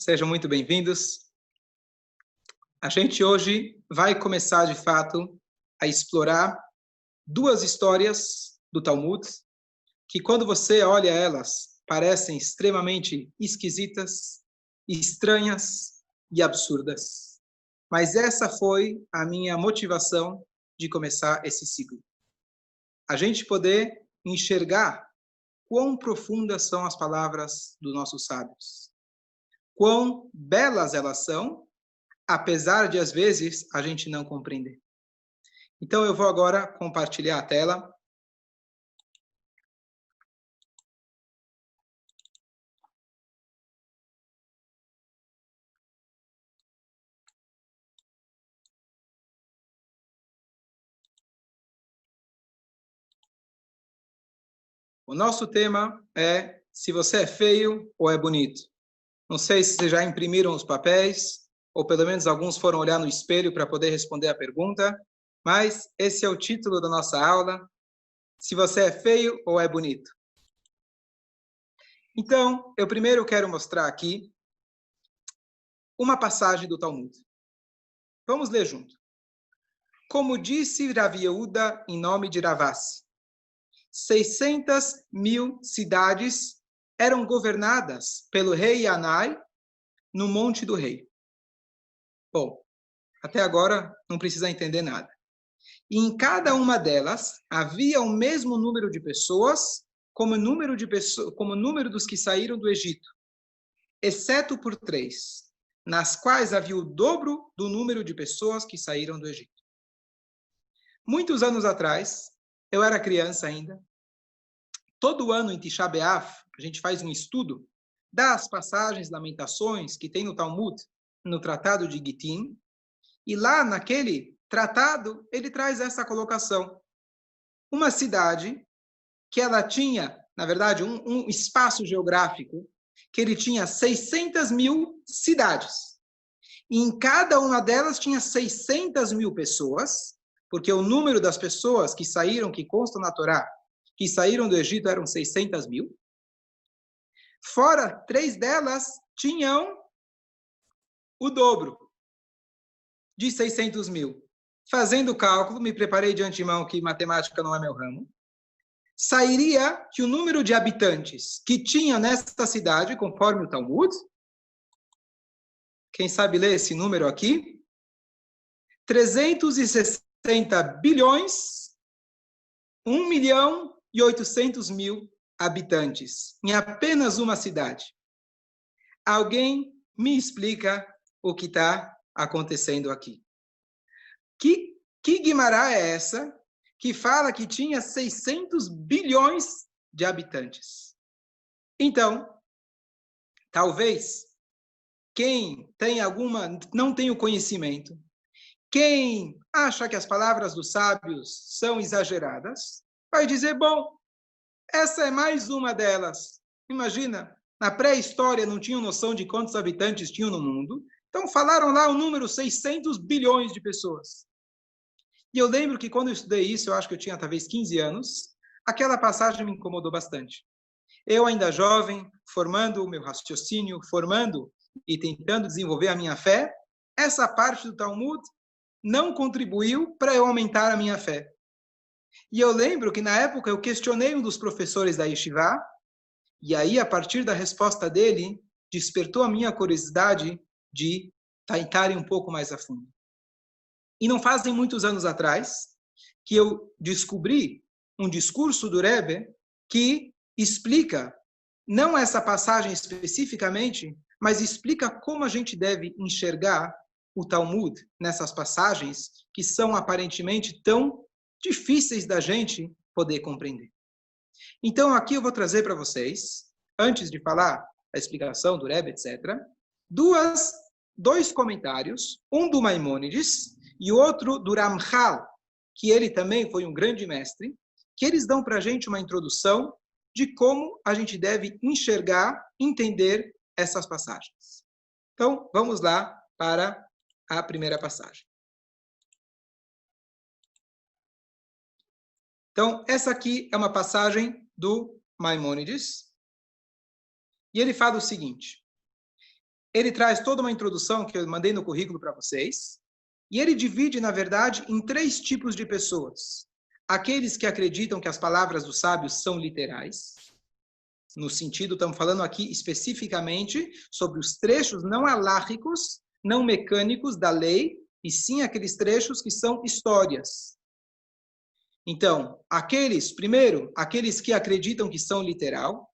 Sejam muito bem-vindos. A gente hoje vai começar, de fato, a explorar duas histórias do Talmud, que quando você olha elas, parecem extremamente esquisitas, estranhas e absurdas. Mas essa foi a minha motivação de começar esse ciclo. A gente poder enxergar quão profundas são as palavras dos nossos sábios. Quão belas elas são, apesar de, às vezes, a gente não compreender. Então, eu vou agora compartilhar a tela. O nosso tema é se você é feio ou é bonito. Não sei se vocês já imprimiram os papéis, ou pelo menos alguns foram olhar no espelho para poder responder a pergunta, mas esse é o título da nossa aula, se você é feio ou é bonito. Então, eu primeiro quero mostrar aqui uma passagem do Talmud. Vamos ler junto. Como disse Rav Yehuda em nome de Ravassi, 600.000 cidades eram governadas pelo rei Yanai no Monte do Rei. Bom, até agora não precisa entender nada. E em cada uma delas havia o mesmo número de pessoas como o número dos que saíram do Egito, exceto por 3, nas quais havia o dobro do número de pessoas que saíram do Egito. Muitos anos atrás, eu era criança ainda. Todo ano em Tisha B'Av, a gente faz um estudo das passagens, lamentações que tem no Talmud, no Tratado de Gittin, e lá naquele tratado, ele traz essa colocação. Uma cidade que ela tinha, na verdade, um espaço geográfico, que ele tinha 600.000 cidades. E em cada uma delas tinha 600.000 pessoas, porque o número das pessoas que saíram, que constam na Torá, que saíram do Egito eram 600.000. Fora, 3 delas tinham o dobro de 600.000. Fazendo o cálculo, me preparei de antemão que matemática não é meu ramo, sairia que o número de habitantes que tinha nesta cidade, conforme o Talmud, quem sabe ler esse número aqui? 360 bilhões, 1.800.000 habitantes, em apenas uma cidade. Alguém me explica o que está acontecendo aqui. Que Guimará é essa que fala que tinha 600 bilhões de habitantes? Então, talvez, quem tem não tem o conhecimento, quem acha que as palavras dos sábios são exageradas, vai dizer, bom, essa é mais uma delas. Imagina, na pré-história não tinham noção de quantos habitantes tinham no mundo, então falaram lá o número 600 bilhões de pessoas. E eu lembro que quando eu estudei isso, eu acho que eu tinha talvez 15 anos, aquela passagem me incomodou bastante. Eu ainda jovem, formando o meu raciocínio, formando e tentando desenvolver a minha fé, essa parte do Talmud não contribuiu para eu aumentar a minha fé. E eu lembro que na época eu questionei um dos professores da Yeshiva, e aí a partir da resposta dele, despertou a minha curiosidade de tentar ir um pouco mais a fundo. E não fazem muitos anos atrás que eu descobri um discurso do Rebbe que explica, não essa passagem especificamente, mas explica como a gente deve enxergar o Talmud nessas passagens que são aparentemente tão difíceis da gente poder compreender. Então aqui eu vou trazer para vocês, antes de falar a explicação do Rebbe, etc., dois comentários, um do Maimônides e outro do Ramchal, que ele também foi um grande mestre, que eles dão para a gente uma introdução de como a gente deve enxergar, entender essas passagens. Então, vamos lá para a primeira passagem. Então, essa aqui é uma passagem do Maimônides, e ele fala o seguinte: ele traz toda uma introdução que eu mandei no currículo para vocês, e ele divide, na verdade, em 3 tipos de pessoas. Aqueles que acreditam que as palavras dos sábios são literais, no sentido, estamos falando aqui especificamente sobre os trechos não alárricos, não mecânicos da lei, e sim aqueles trechos que são histórias. Então, primeiro, aqueles que acreditam que são literal.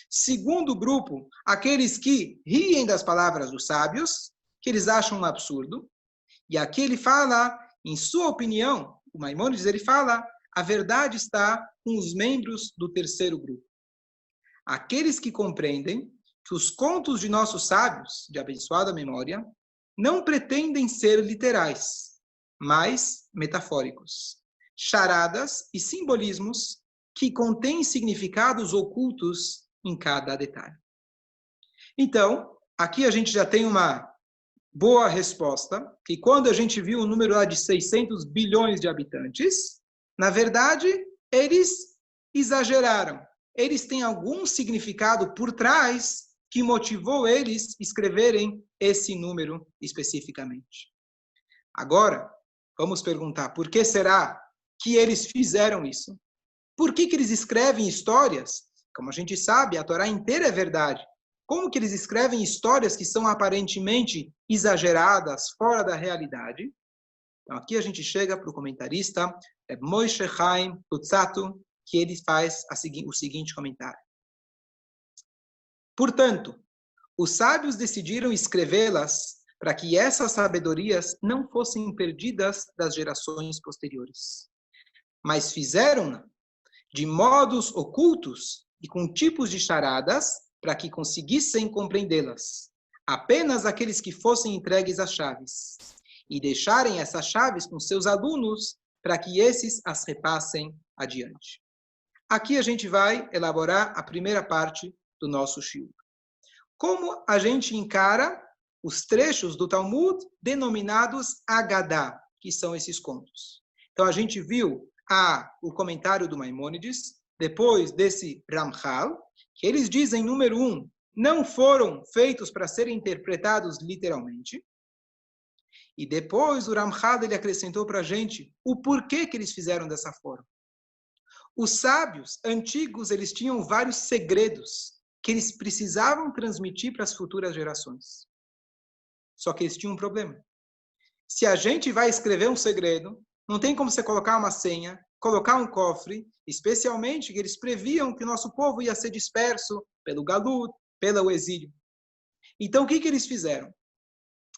Segundo grupo, aqueles que riem das palavras dos sábios, que eles acham um absurdo. E aqui ele fala, em sua opinião, o Maimônides, ele fala, a verdade está com os membros do terceiro grupo. Aqueles que compreendem que os contos de nossos sábios, de abençoada memória, não pretendem ser literais, mas metafóricos. Charadas e simbolismos que contêm significados ocultos em cada detalhe. Então, aqui a gente já tem uma boa resposta, que quando a gente viu o número lá de 600 bilhões de habitantes, na verdade, eles exageraram. Eles têm algum significado por trás que motivou eles escreverem esse número especificamente. Agora, vamos perguntar, por que será que eles fizeram isso? Por que eles escrevem histórias? Como a gente sabe, a Torá inteira é verdade. Como que eles escrevem histórias que são aparentemente exageradas, fora da realidade? Então aqui a gente chega para o comentarista Moshe Chaim Luzzatto, que ele faz o seguinte comentário. Portanto, os sábios decidiram escrevê-las para que essas sabedorias não fossem perdidas das gerações posteriores, mas fizeram-na de modos ocultos e com tipos de charadas para que conseguissem compreendê-las. Apenas aqueles que fossem entregues às chaves e deixarem essas chaves com seus alunos para que esses as repassem adiante. Aqui a gente vai elaborar a primeira parte do nosso shiur. Como a gente encara os trechos do Talmud denominados Agadá, que são esses contos. Então a gente viu o comentário do Maimônides, depois desse Ramchal, que eles dizem, número 1, não foram feitos para serem interpretados literalmente. E depois o Ramchal ele acrescentou para a gente o porquê que eles fizeram dessa forma. Os sábios antigos, eles tinham vários segredos que eles precisavam transmitir para as futuras gerações. Só que eles tinham um problema. Se a gente vai escrever um segredo, não tem como você colocar uma senha, colocar um cofre, especialmente que eles previam que o nosso povo ia ser disperso pelo galut, pelo exílio. Então, o que eles fizeram?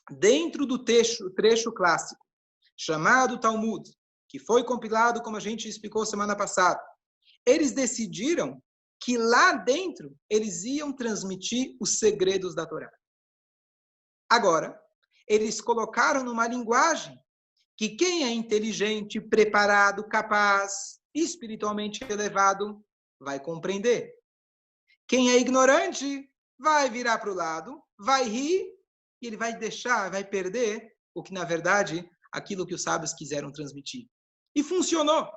Dentro do trecho clássico, chamado Talmud, que foi compilado, como a gente explicou semana passada, eles decidiram que lá dentro eles iam transmitir os segredos da Torá. Agora, eles colocaram numa linguagem que quem é inteligente, preparado, capaz, espiritualmente elevado, vai compreender. Quem é ignorante vai virar para o lado, vai rir, e ele vai deixar, vai perder o que, na verdade, aquilo que os sábios quiseram transmitir. E funcionou,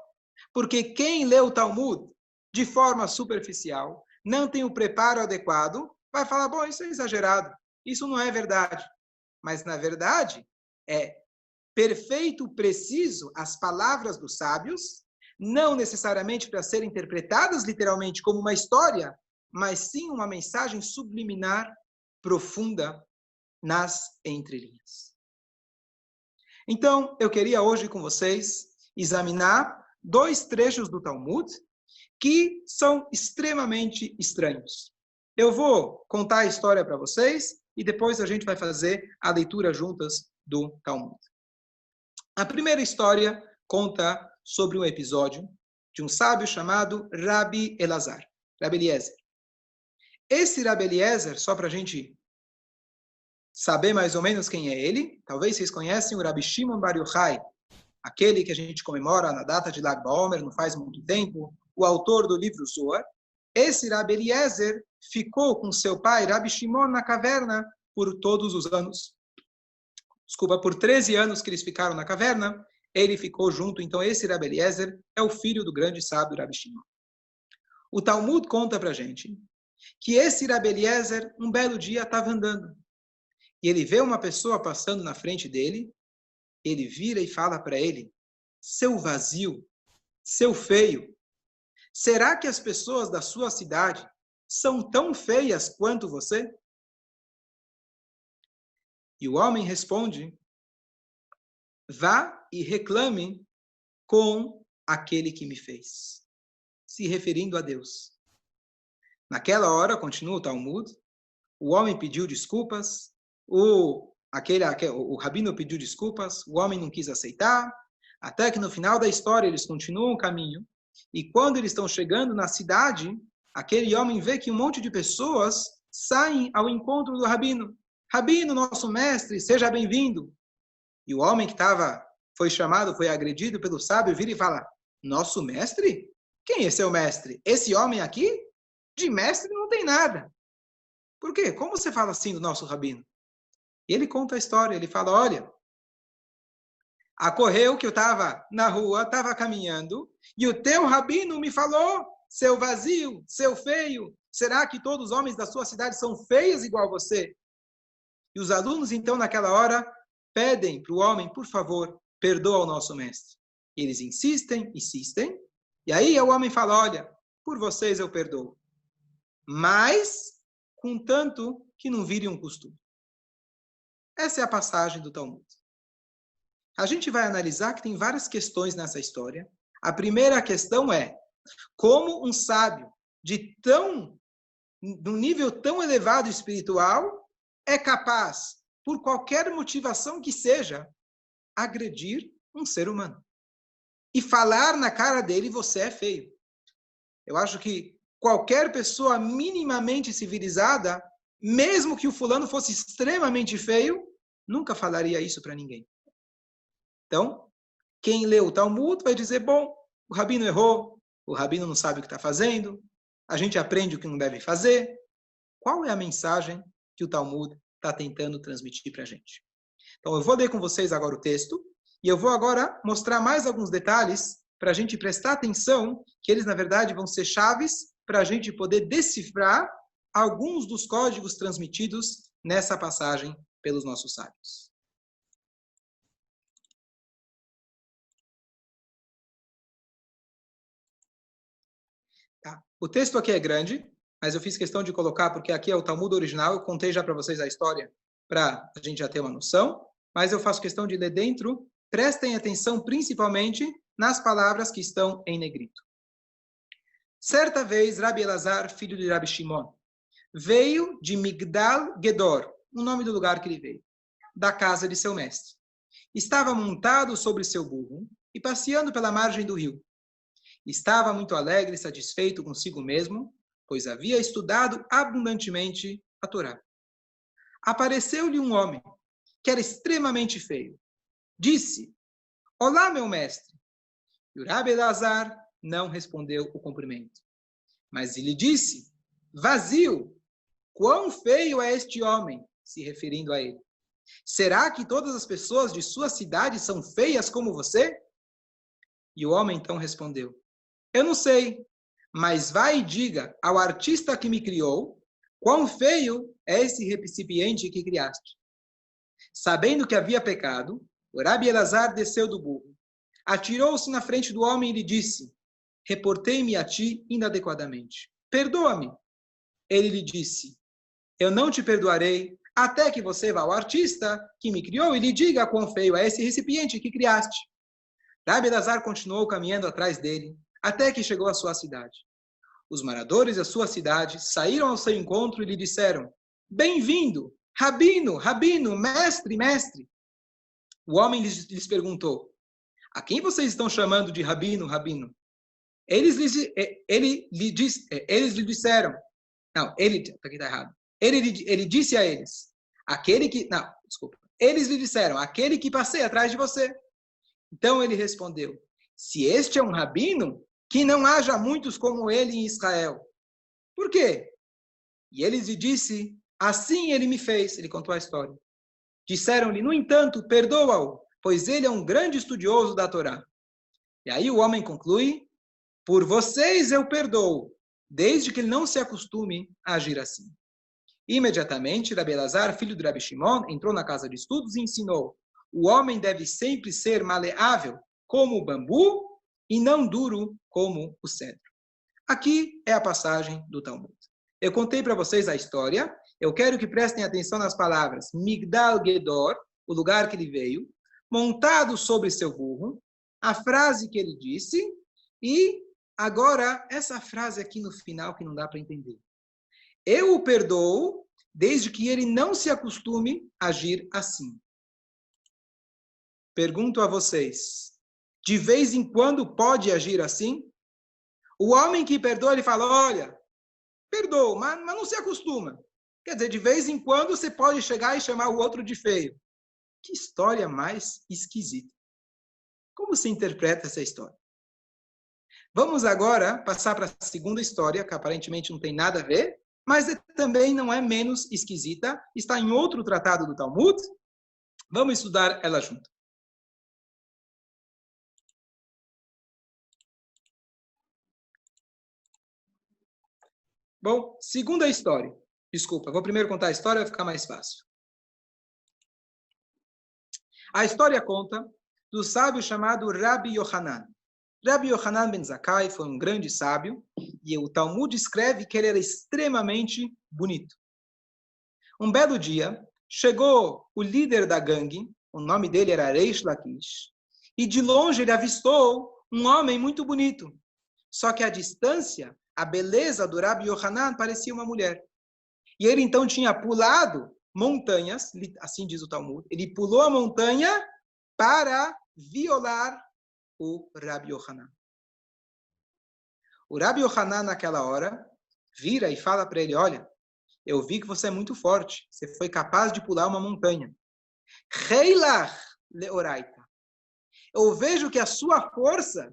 porque quem lê o Talmud de forma superficial, não tem o preparo adequado, vai falar, bom, isso é exagerado, isso não é verdade. Mas, na verdade, é perfeito, preciso as palavras dos sábios, não necessariamente para serem interpretadas literalmente como uma história, mas sim uma mensagem subliminar, profunda, nas entrelinhas. Então, eu queria hoje com vocês examinar 2 trechos do Talmud que são extremamente estranhos. Eu vou contar a história para vocês e depois a gente vai fazer a leitura juntas do Talmud. A primeira história conta sobre um episódio de um sábio chamado Rabi Elazar, Rabi Eliezer. Esse Rabi Eliezer, só para a gente saber mais ou menos quem é ele, talvez vocês conhecem o Rabi Shimon Bar Yochai, aquele que a gente comemora na data de Lag BaOmer, não faz muito tempo, o autor do livro Zohar. Esse Rabi Eliezer ficou com seu pai, Rabi Shimon, na caverna por todos os anos. Por 13 anos que eles ficaram na caverna, ele ficou junto. Então esse Rabi Eliezer é o filho do grande sábio Rabi Shimon. O Talmud conta pra gente que esse Rabi Eliezer, um belo dia, estava andando. e ele vê uma pessoa passando na frente dele, ele vira e fala para ele, seu vazio, seu feio, será que as pessoas da sua cidade são tão feias quanto você? E o homem responde, vá e reclame com aquele que me fez, se referindo a Deus. Naquela hora, continua o Talmud, o homem pediu desculpas, o rabino pediu desculpas, o homem não quis aceitar, até que no final da história eles continuam o caminho, e quando eles estão chegando na cidade, aquele homem vê que um monte de pessoas saem ao encontro do rabino. Rabino, nosso mestre, seja bem-vindo. E o homem que foi chamado, foi agredido pelo sábio, vira e fala, nosso mestre? Quem é seu mestre? Esse homem aqui? De mestre não tem nada. Por quê? Como você fala assim do nosso rabino? E ele conta a história, ele fala, olha, ocorreu que eu estava na rua, estava caminhando, e o teu rabino me falou, seu vazio, seu feio, será que todos os homens da sua cidade são feios igual você? E os alunos, então, naquela hora, pedem para o homem, por favor, perdoa o nosso mestre. E eles insistem, e aí o homem fala, olha, por vocês eu perdoo, mas contanto que não vire um costume. Essa é a passagem do Talmud. A gente vai analisar que tem várias questões nessa história. A primeira questão é, como um sábio de um nível tão elevado espiritual é capaz, por qualquer motivação que seja, agredir um ser humano. E falar na cara dele, você é feio. Eu acho que qualquer pessoa minimamente civilizada, mesmo que o fulano fosse extremamente feio, nunca falaria isso para ninguém. Então, quem lê o Talmud vai dizer, bom, o rabino errou, o rabino não sabe o que está fazendo, a gente aprende o que não deve fazer. Qual é a mensagem que o Talmud está tentando transmitir para a gente? Então, eu vou ler com vocês agora o texto, e eu vou agora mostrar mais alguns detalhes para a gente prestar atenção, que eles, na verdade, vão ser chaves para a gente poder decifrar alguns dos códigos transmitidos nessa passagem pelos nossos sábios. Tá. O texto aqui é grande, mas eu fiz questão de colocar, porque aqui é o Talmud original, eu contei já para vocês a história, para a gente já ter uma noção, mas eu faço questão de ler dentro. Prestem atenção principalmente nas palavras que estão em negrito. Certa vez, Rabi Elazar, filho de Rabi Shimon, veio de Migdal Gedor, o nome do lugar que ele veio, da casa de seu mestre. Estava montado sobre seu burro e passeando pela margem do rio. Estava muito alegre e satisfeito consigo mesmo, pois havia estudado abundantemente a Torá. Apareceu-lhe um homem, que era extremamente feio. Disse, olá, meu mestre. E o Rabi Elazar não respondeu o cumprimento. Mas ele disse, vazio, quão feio é este homem, se referindo a ele. Será que todas as pessoas de sua cidade são feias como você? E o homem então respondeu, eu não sei, mas vai e diga ao artista que me criou, quão feio é esse recipiente que criaste. Sabendo que havia pecado, o Rabi Elazar desceu do burro, atirou-se na frente do homem e lhe disse, reportei-me a ti inadequadamente. Perdoa-me. Ele lhe disse, eu não te perdoarei até que você vá ao artista que me criou e lhe diga quão feio é esse recipiente que criaste. Rabi Elazar continuou caminhando atrás dele, até que chegou à sua cidade. Os moradores da sua cidade saíram ao seu encontro e lhe disseram, bem-vindo, rabino, rabino, mestre, mestre. O homem lhes perguntou, a quem vocês estão chamando de rabino, rabino? Eles lhe disseram, não, aqui está errado. Ele disse a eles, eles lhe disseram, aquele que passei atrás de você. Então ele respondeu, se este é um rabino, que não haja muitos como ele em Israel. Por quê? E ele lhe disse, assim ele me fez. Ele contou a história. Disseram-lhe, no entanto, perdoa-o, pois ele é um grande estudioso da Torá. E aí o homem conclui, por vocês eu perdoo, desde que ele não se acostume a agir assim. Imediatamente, Rabi Elazar, filho de Rabi Shimon, entrou na casa de estudos e ensinou: o homem deve sempre ser maleável como o bambu e não duro como o cedro. Aqui é a passagem do Talmud. Eu contei para vocês a história. Eu quero que prestem atenção nas palavras Migdal Gedor, o lugar que ele veio, montado sobre seu burro, a frase que ele disse e agora essa frase aqui no final que não dá para entender. Eu o perdoo desde que ele não se acostume a agir assim. Pergunto a vocês, de vez em quando pode agir assim? O homem que perdoa, ele fala, olha, perdoa, mas não se acostuma. Quer dizer, de vez em quando você pode chegar e chamar o outro de feio. Que história mais esquisita. Como se interpreta essa história? Vamos agora passar para a segunda história, que aparentemente não tem nada a ver, mas também não é menos esquisita. Está em outro tratado do Talmud. Vamos estudar ela junto. Bom, segunda história. Desculpa, vou primeiro contar a história, vai ficar mais fácil. A história conta do sábio chamado Rabbi Yohanan. Rabbi Yohanan ben Zakkai foi um grande sábio e o Talmud escreve que ele era extremamente bonito. Um belo dia, chegou o líder da gangue, o nome dele era Reish Lakish, e de longe ele avistou um homem muito bonito. Só que à distância, a beleza do Rabbi Yohanan parecia uma mulher. E ele então tinha pulado montanhas, assim diz o Talmud, ele pulou a montanha para violar o Rabbi Yohanan. O Rabbi Yohanan, naquela hora, vira e fala para ele, olha, eu vi que você é muito forte, você foi capaz de pular uma montanha. Heilach leoraita. Eu vejo que a sua força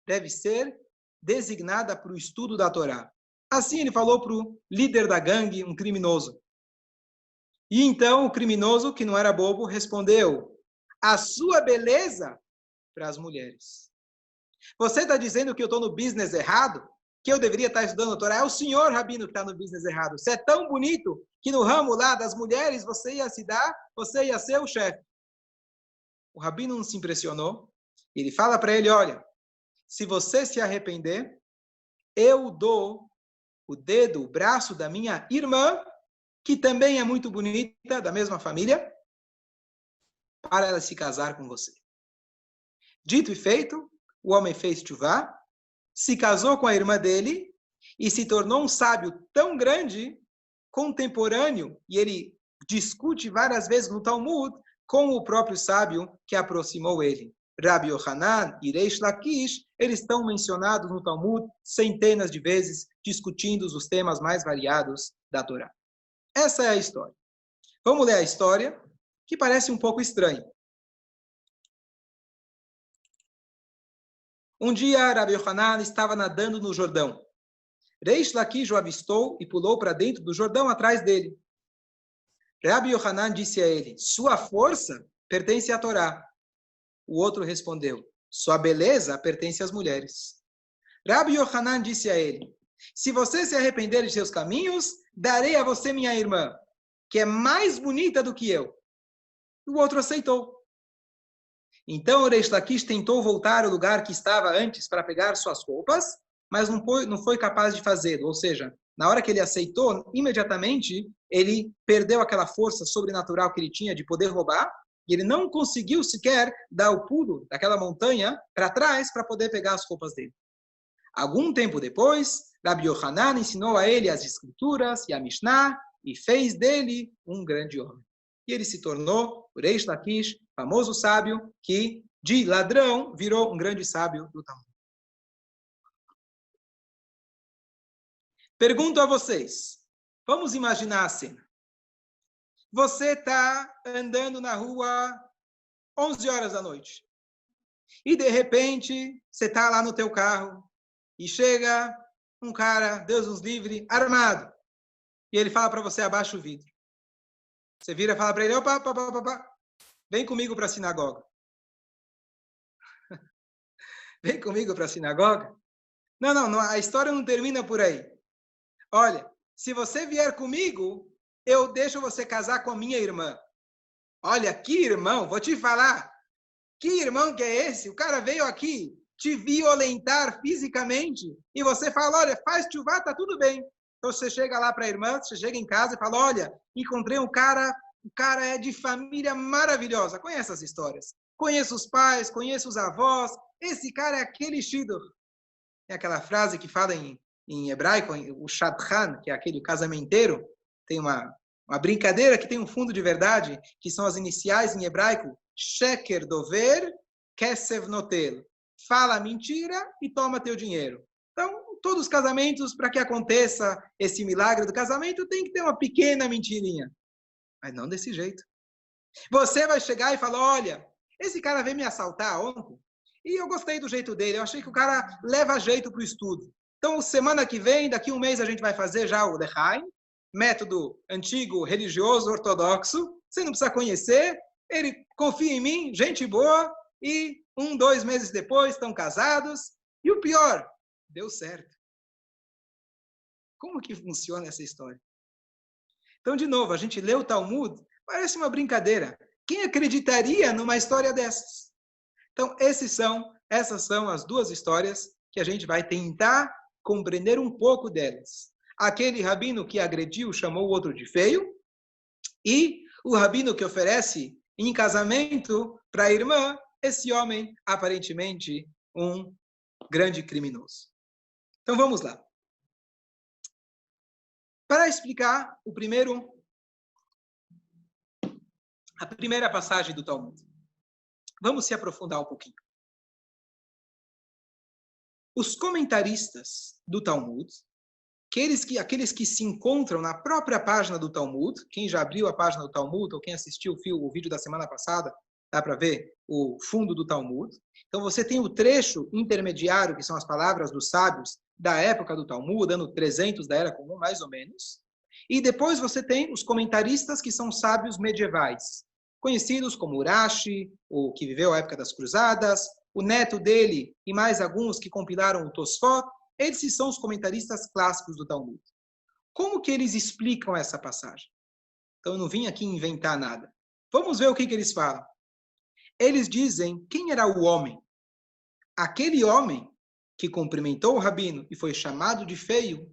deve ser designada para o estudo da Torá. Assim ele falou para o líder da gangue, um criminoso. E então o criminoso, que não era bobo, respondeu, a sua beleza para as mulheres. Você está dizendo que eu estou no business errado? Que eu deveria estar estudando a Torá? É o senhor, Rabino, que está no business errado. Você é tão bonito que no ramo lá das mulheres você ia se dar, você ia ser o chefe. O Rabino não se impressionou. Ele fala para ele, olha, se você se arrepender, eu dou o dedo, o braço da minha irmã, que também é muito bonita, da mesma família, para ela se casar com você. Dito e feito, o homem fez tchuvá, se casou com a irmã dele e se tornou um sábio tão grande, contemporâneo, e ele discute várias vezes no Talmud com o próprio sábio que aproximou ele. Rabbi Yohanan e Reish Lakish, eles estão mencionados no Talmud centenas de vezes, discutindo os temas mais variados da Torá. Essa é a história. Vamos ler a história, que parece um pouco estranha. Um dia, Rabbi Yohanan estava nadando no Jordão. Reish Lakish o avistou e pulou para dentro do Jordão atrás dele. Rabbi Yohanan disse a ele, sua força pertence à Torá. O outro respondeu, sua beleza pertence às mulheres. Rabbi Yohanan disse a ele, se você se arrepender de seus caminhos, darei a você minha irmã, que é mais bonita do que eu. O outro aceitou. Então o Reish Lakish tentou voltar ao lugar que estava antes para pegar suas roupas, mas não foi capaz de fazê-lo. Ou seja, na hora que ele aceitou, imediatamente ele perdeu aquela força sobrenatural que ele tinha de poder roubar, e ele não conseguiu sequer dar o pulo daquela montanha para trás para poder pegar as roupas dele. Algum tempo depois, Rabbi Yohanan ensinou a ele as escrituras e a Mishnah e fez dele um grande homem. E ele se tornou o Reish Lakish, famoso sábio, que de ladrão virou um grande sábio do Talmud. Pergunto a vocês, vamos imaginar a cena. Você está andando na rua 11 horas da noite. E, de repente, você está lá no teu carro e chega um cara, Deus nos livre, armado. E ele fala para você, abaixa o vidro. Você vira e fala para ele, opa, vem comigo para a sinagoga. Vem comigo para a sinagoga? Não, a história não termina por aí. Olha, se você vier comigo, eu deixo você casar com a minha irmã. Olha, que irmão, vou te falar. Que irmão que é esse? O cara veio aqui te violentar fisicamente e você fala, olha, faz chuvá, tá tudo bem. Então você chega lá para a irmã, você chega em casa e fala, olha, encontrei um cara, o cara é de família maravilhosa. Conhece as histórias? Conheço os pais, conheço os avós. Esse cara é aquele shidduch. É aquela frase que fala em hebraico, o shadchan, que é aquele casamenteiro. Tem uma brincadeira que tem um fundo de verdade, que são as iniciais em hebraico, sheker dover, kesev notel. Fala mentira e toma teu dinheiro. Então, todos os casamentos, para que aconteça esse milagre do casamento, tem que ter uma pequena mentirinha. Mas não desse jeito. Você vai chegar e falar, olha, esse cara veio me assaltar ontem e eu gostei do jeito dele. Eu achei que o cara leva jeito para o estudo. Então, semana que vem, daqui um mês, a gente vai fazer já o Lechaim, método antigo, religioso, ortodoxo. Você não precisa conhecer. Ele confia em mim, gente boa, e 2 meses depois estão casados. E o pior, deu certo. Como que funciona essa história? Então, de novo, a gente lê o Talmud, parece uma brincadeira. Quem acreditaria numa história dessas? Então, essas são as 2 histórias que a gente vai tentar compreender um pouco delas. Aquele rabino que agrediu chamou o outro de feio, e o rabino que oferece em casamento para a irmã, esse homem, aparentemente, um grande criminoso. Então, vamos lá. Para explicar a primeira passagem do Talmud. Vamos se aprofundar um pouquinho. Os comentaristas do Talmud, aqueles que se encontram na própria página do Talmud, quem já abriu a página do Talmud, ou quem assistiu o vídeo da semana passada, dá para ver o fundo do Talmud. Então você tem o trecho intermediário, que são as palavras dos sábios da época do Talmud, ano 300 da Era Comum, mais ou menos. E depois você tem os comentaristas, que são sábios medievais, conhecidos como Urashi, o que viveu a época das Cruzadas, o neto dele e mais alguns que compilaram o Tosfot. Esses são os comentaristas clássicos do Talmud. Como que eles explicam essa passagem? Então eu não vim aqui inventar nada. Vamos ver o que eles falam. Eles dizem quem era o homem. Aquele homem que cumprimentou o rabino e foi chamado de feio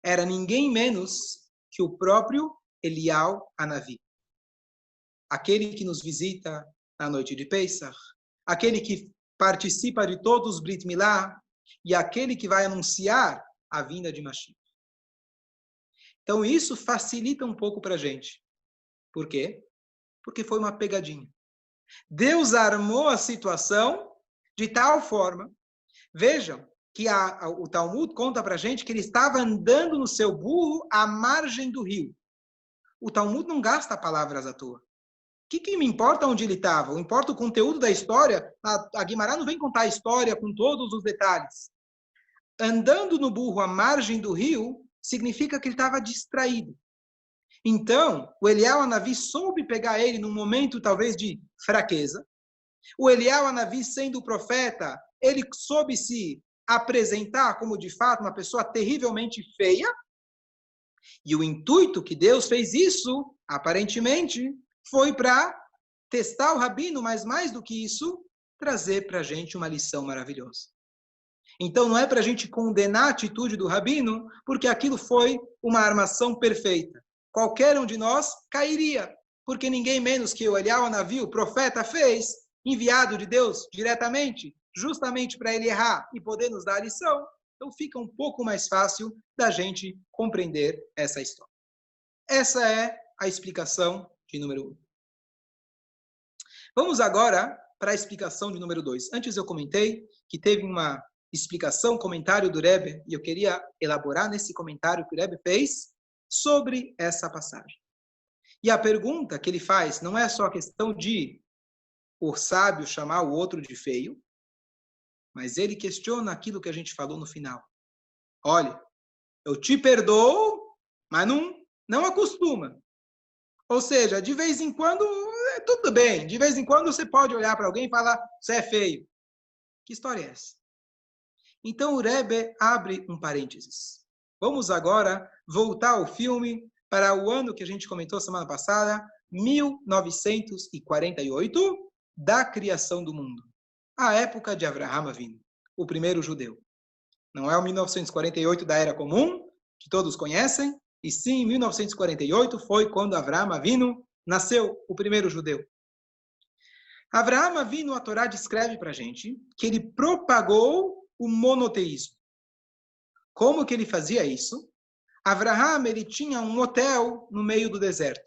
era ninguém menos que o próprio Eliyahu Hanavi. Aquele que nos visita na noite de Pesach, aquele que participa de todos os Brit Milá e aquele que vai anunciar a vinda de Mashiach. Então isso facilita um pouco para a gente. Por quê? Porque foi uma pegadinha. Deus armou a situação de tal forma. Vejam que o Talmud conta para a gente que ele estava andando no seu burro à margem do rio. O Talmud não gasta palavras à toa. O que me importa onde ele estava? Importa o conteúdo da história. A Guimarães não vem contar a história com todos os detalhes. Andando no burro à margem do rio significa que ele estava distraído. Então, o Eliyahu Hanavi soube pegar ele num momento talvez de fraqueza. O Eliyahu Hanavi, sendo o profeta, ele soube se apresentar como de fato uma pessoa terrivelmente feia. E o intuito que Deus fez isso, aparentemente, foi para testar o rabino, mas mais do que isso, trazer para a gente uma lição maravilhosa. Então não é para a gente condenar a atitude do rabino, porque aquilo foi uma armação perfeita. Qualquer um de nós cairia, porque ninguém menos que o Eliyahu Hanavi, o profeta, fez, enviado de Deus diretamente, justamente para ele errar e poder nos dar a lição. Então fica um pouco mais fácil da gente compreender essa história. Essa é a explicação de número 1. Vamos agora para a explicação de número 2. Antes eu comentei que teve uma explicação, comentário do Rebbe, e eu queria elaborar nesse comentário que o Rebbe fez sobre essa passagem. E a pergunta que ele faz não é só a questão de o sábio chamar o outro de feio, mas ele questiona aquilo que a gente falou no final. Olha, eu te perdoo, mas não acostuma. Ou seja, de vez em quando, tudo bem. De vez em quando você pode olhar para alguém e falar, você é feio. Que história é essa? Então o Rebbe abre um parênteses. Vamos agora voltar ao filme para o ano que a gente comentou semana passada, 1948, da criação do mundo. A época de Avraham Avinu, o primeiro judeu. Não é o 1948 da Era Comum, que todos conhecem, e sim, 1948 foi quando Avraham Avinu nasceu, o primeiro judeu. Avraham Avinu, a Torá descreve para a gente que ele propagou o monoteísmo. Como que ele fazia isso? Avraham, ele tinha um hotel no meio do deserto.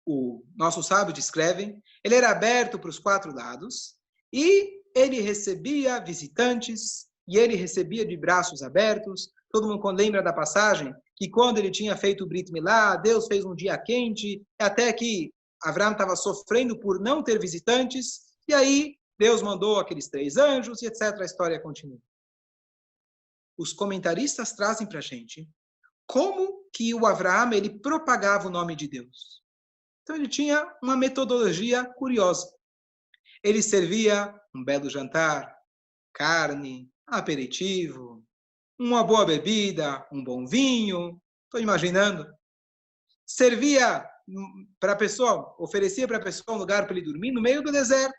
O nosso sábio descreve, ele era aberto para os 4 lados e ele recebia visitantes e ele recebia de braços abertos. Todo mundo lembra da passagem que quando ele tinha feito o Brit Milá, Deus fez um dia quente, até que Avraham estava sofrendo por não ter visitantes, e aí Deus mandou aqueles 3 anjos e etc. A história continua. Os comentaristas trazem para a gente como que o Avraham ele propagava o nome de Deus. Então ele tinha uma metodologia curiosa. Ele servia um belo jantar, carne, aperitivo, uma boa bebida, um bom vinho, estou imaginando. Servia para a pessoa, oferecia para a pessoa um lugar para ele dormir no meio do deserto.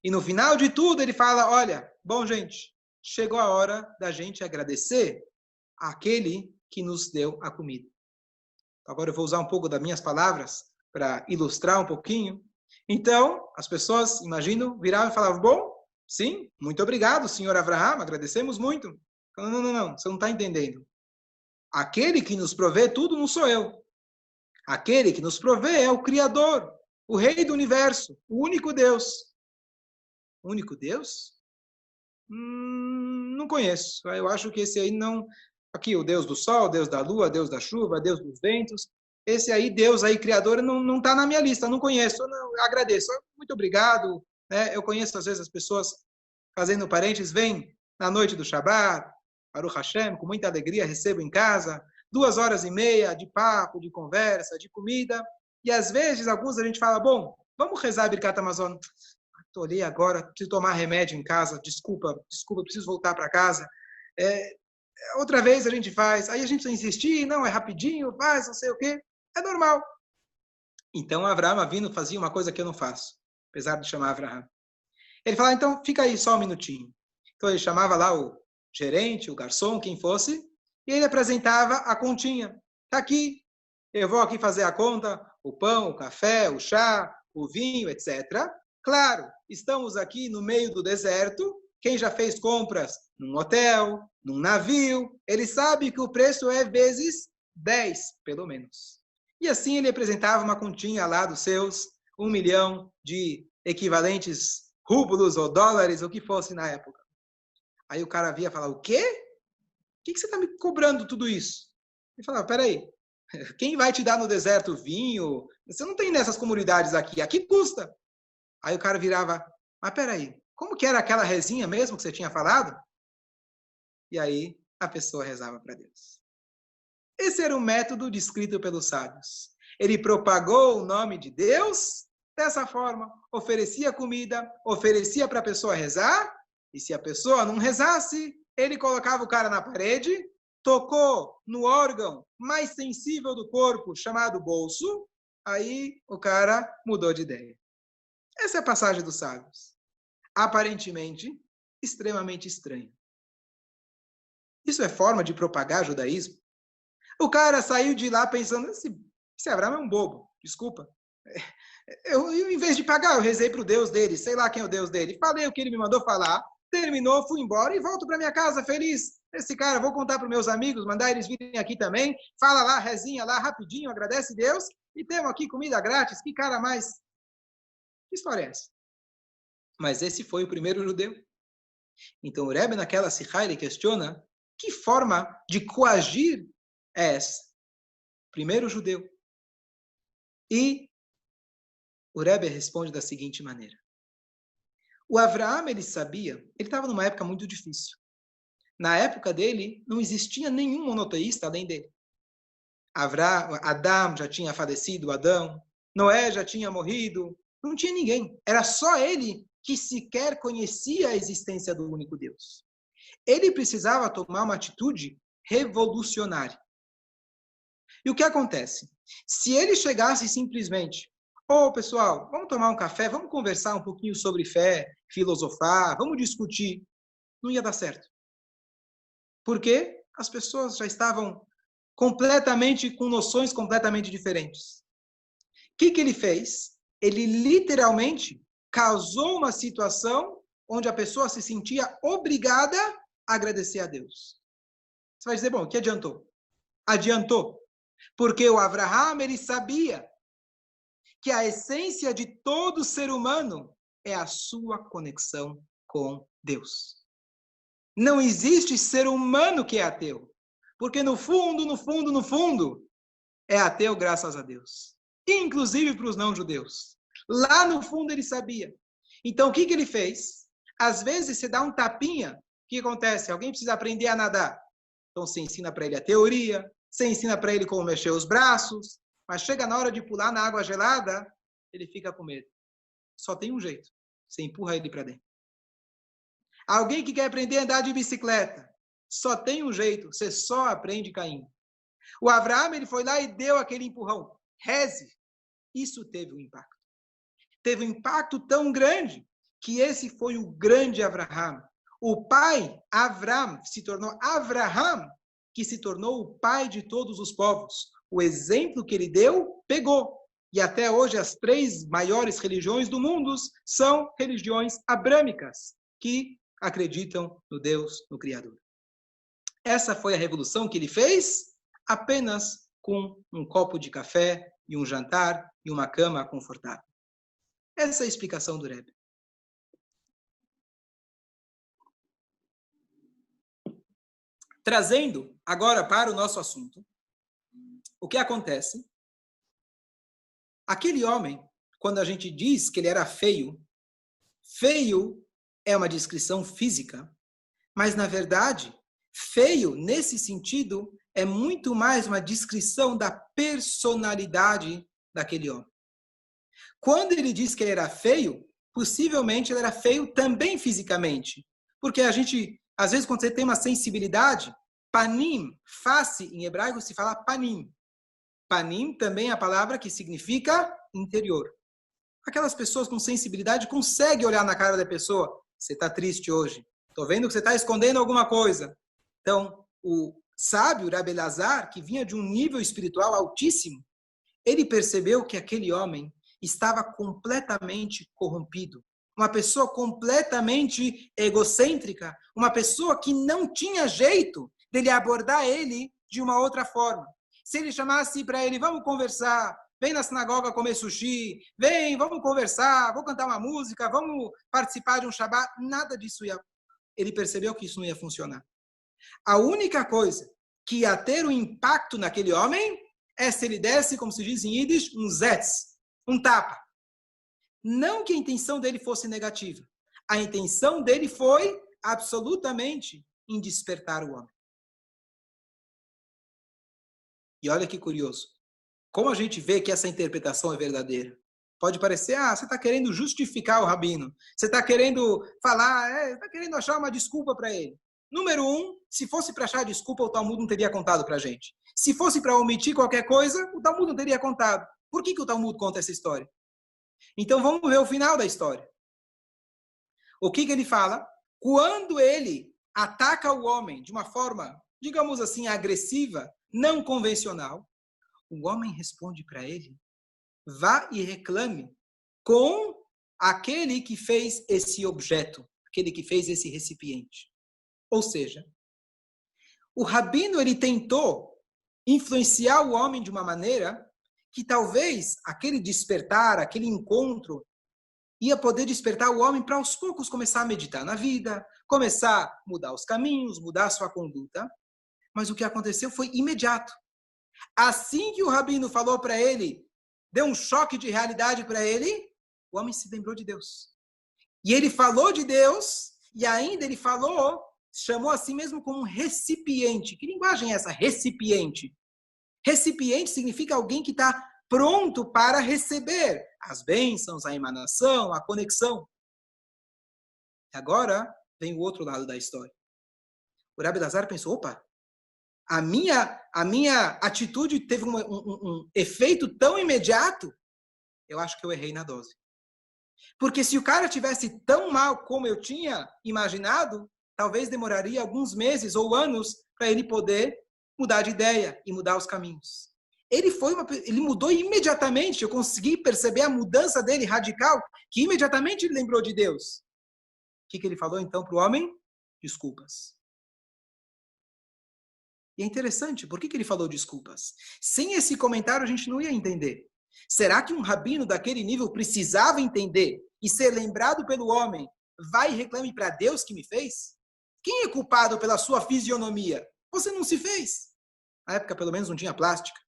E no final de tudo ele fala, olha, bom gente, chegou a hora da gente agradecer àquele que nos deu a comida. Agora eu vou usar um pouco das minhas palavras para ilustrar um pouquinho. Então, as pessoas, imagino, viravam e falavam, bom, sim, muito obrigado, senhor Avraham, agradecemos muito. Não, você não está entendendo. Aquele que nos provê tudo não sou eu. Aquele que nos provê é o Criador, o Rei do Universo, o único Deus. O único Deus? Não conheço. Eu acho que esse aí não... Aqui, o Deus do Sol, Deus da Lua, Deus da Chuva, Deus dos Ventos. Esse aí, Deus aí, Criador, não está na minha lista, não conheço. Não, agradeço. Muito obrigado. Né? Eu conheço, às vezes, as pessoas fazendo parentes, vêm na noite do Shabbat, Baruch Hashem, com muita alegria, recebo em casa, 2h30 de papo, de conversa, de comida, e às vezes, alguns a gente fala, bom, vamos rezar Birkat Hamazon. Olhei agora, preciso tomar remédio em casa, desculpa, preciso voltar para casa. Outra vez a gente faz, aí a gente precisa insistir, não, é rapidinho, faz, não sei o quê, é normal. Então, Avraham Avinu fazia uma coisa que eu não faço, apesar de chamar Avraham. Ele falava, então, fica aí só um minutinho. Então, ele chamava lá o gerente, o garçom, quem fosse, e ele apresentava a continha. Está aqui, eu vou aqui fazer a conta, o pão, o café, o chá, o vinho, etc. Claro, estamos aqui no meio do deserto. Quem já fez compras num hotel, num navio, ele sabe que o preço é vezes 10, pelo menos. E assim ele apresentava uma continha lá dos seus 1 milhão de equivalentes rublos ou dólares, o que fosse na época. Aí o cara via e falava, o quê? Por que você está me cobrando tudo isso? Ele falava, peraí, quem vai te dar no deserto vinho? Você não tem nessas comunidades aqui, aqui custa. Aí o cara virava, mas peraí, como que era aquela rezinha mesmo que você tinha falado? E aí a pessoa rezava para Deus. Esse era o método descrito pelos sábios. Ele propagou o nome de Deus dessa forma. Oferecia comida, oferecia para a pessoa rezar, e se a pessoa não rezasse, ele colocava o cara na parede, tocou no órgão mais sensível do corpo, chamado bolso, aí o cara mudou de ideia. Essa é a passagem dos sábios. Aparentemente, extremamente estranha. Isso é forma de propagar judaísmo? O cara saiu de lá pensando, esse Avraham é um bobo, desculpa. Eu, em vez de pagar, eu rezei para o Deus dele, sei lá quem é o Deus dele. Falei o que ele me mandou falar, terminou, fui embora e volto para minha casa feliz. Esse cara, vou contar para os meus amigos, mandar eles virem aqui também. Fala lá, rezinha lá, rapidinho, agradece Deus. E temos aqui comida grátis, que cara mais... Que história é essa? Mas esse foi o primeiro judeu. Então o Rebbe naquela Sikha, ele questiona que forma de coagir é essa? Primeiro judeu. E o Rebbe responde da seguinte maneira. O Avraham, ele sabia, ele estava numa época muito difícil. Na época dele, não existia nenhum monoteísta além dele. Adão já tinha falecido, Adão. Noé já tinha morrido. Não tinha ninguém. Era só ele que sequer conhecia a existência do único Deus. Ele precisava tomar uma atitude revolucionária. E o que acontece? Se ele chegasse simplesmente, pessoal, vamos tomar um café, vamos conversar um pouquinho sobre fé, filosofar, vamos discutir, não ia dar certo. Porque as pessoas já estavam completamente com noções completamente diferentes. O que ele fez? Ele literalmente causou uma situação onde a pessoa se sentia obrigada a agradecer a Deus. Você vai dizer, bom, o que adiantou? Adiantou. Porque o Abraham, ele sabia que a essência de todo ser humano é a sua conexão com Deus. Não existe ser humano que é ateu. Porque no fundo, é ateu graças a Deus. Inclusive para os não-judeus. Lá no fundo ele sabia. Então o que ele fez? Às vezes você dá um tapinha, o que acontece? Alguém precisa aprender a nadar. Então você ensina para ele a teoria, você ensina para ele como mexer os braços, mas chega na hora de pular na água gelada, ele fica com medo. Só tem um jeito. Você empurra ele para dentro. Alguém que quer aprender a andar de bicicleta, só tem um jeito. Você só aprende caindo. O Abraham, ele foi lá e deu aquele empurrão. Reze. Isso teve um impacto. Teve um impacto tão grande que esse foi o grande Abraham. O pai, Avram, se tornou Abraham, que se tornou o pai de todos os povos. O exemplo que ele deu, pegou. E até hoje as 3 maiores religiões do mundo são religiões abrâmicas, que acreditam no Deus, no Criador. Essa foi a revolução que ele fez apenas com um copo de café e um jantar e uma cama confortável. Essa é a explicação do Rebbe. Trazendo agora para o nosso assunto, o que acontece? Aquele homem, quando a gente diz que ele era feio, feio é uma descrição física, mas na verdade, feio nesse sentido é muito mais uma descrição da personalidade daquele homem. Quando ele diz que ele era feio, possivelmente ele era feio também fisicamente, porque a gente às vezes, quando você tem uma sensibilidade, panim, face, em hebraico se fala panim. Panim também é a palavra que significa interior. Aquelas pessoas com sensibilidade conseguem olhar na cara da pessoa. Você está triste hoje. Estou vendo que você está escondendo alguma coisa. Então, o sábio Rabbi Elazar, que vinha de um nível espiritual altíssimo, ele percebeu que aquele homem estava completamente corrompido. Uma pessoa completamente egocêntrica, uma pessoa que não tinha jeito dele abordar ele de uma outra forma. Se ele chamasse para ele, vamos conversar, vem na sinagoga comer sushi, vem, vamos conversar, vou cantar uma música, vamos participar de um Shabbat, nada disso ia. Ele percebeu que isso não ia funcionar. A única coisa que ia ter um impacto naquele homem é se ele desse, como se diz em Yiddish, um zetz, um tapa. Não que a intenção dele fosse negativa. A intenção dele foi absolutamente em despertar o homem. E olha que curioso. Como a gente vê que essa interpretação é verdadeira? Pode parecer, você está querendo justificar o rabino. Você está querendo falar, está querendo achar uma desculpa para ele. Número 1, se fosse para achar desculpa, o Talmud não teria contado para a gente. Se fosse para omitir qualquer coisa, o Talmud não teria contado. Por que o Talmud conta essa história? Então vamos ver o final da história. O que ele fala? Quando ele ataca o homem de uma forma, digamos assim, agressiva, não convencional, o homem responde para ele, vá e reclame com aquele que fez esse objeto, aquele que fez esse recipiente. Ou seja, o rabino ele tentou influenciar o homem de uma maneira que talvez aquele despertar, aquele encontro, ia poder despertar o homem para aos poucos começar a meditar na vida, começar a mudar os caminhos, mudar a sua conduta. Mas o que aconteceu foi imediato. Assim que o rabino falou para ele, deu um choque de realidade para ele, o homem se lembrou de Deus. E ele falou de Deus, e ainda ele falou, chamou a si mesmo como um recipiente. Que linguagem é essa? Recipiente. Recipiente significa alguém que está pronto para receber as bênçãos, a emanação, a conexão. Agora vem o outro lado da história. O Rabbi Elazar pensou, opa, A minha atitude teve um efeito tão imediato, eu acho que eu errei na dose. Porque se o cara tivesse tão mal como eu tinha imaginado, talvez demoraria alguns meses ou anos para ele poder mudar de ideia e mudar os caminhos. Ele mudou imediatamente, eu consegui perceber a mudança dele radical, que imediatamente ele lembrou de Deus. O que ele falou então para o homem? Desculpas. E é interessante, por que ele falou desculpas? Sem esse comentário a gente não ia entender. Será que um rabino daquele nível precisava entender e ser lembrado pelo homem, vai e reclame para Deus que me fez? Quem é culpado pela sua fisionomia? Você não se fez. Na época, pelo menos, não tinha plástica.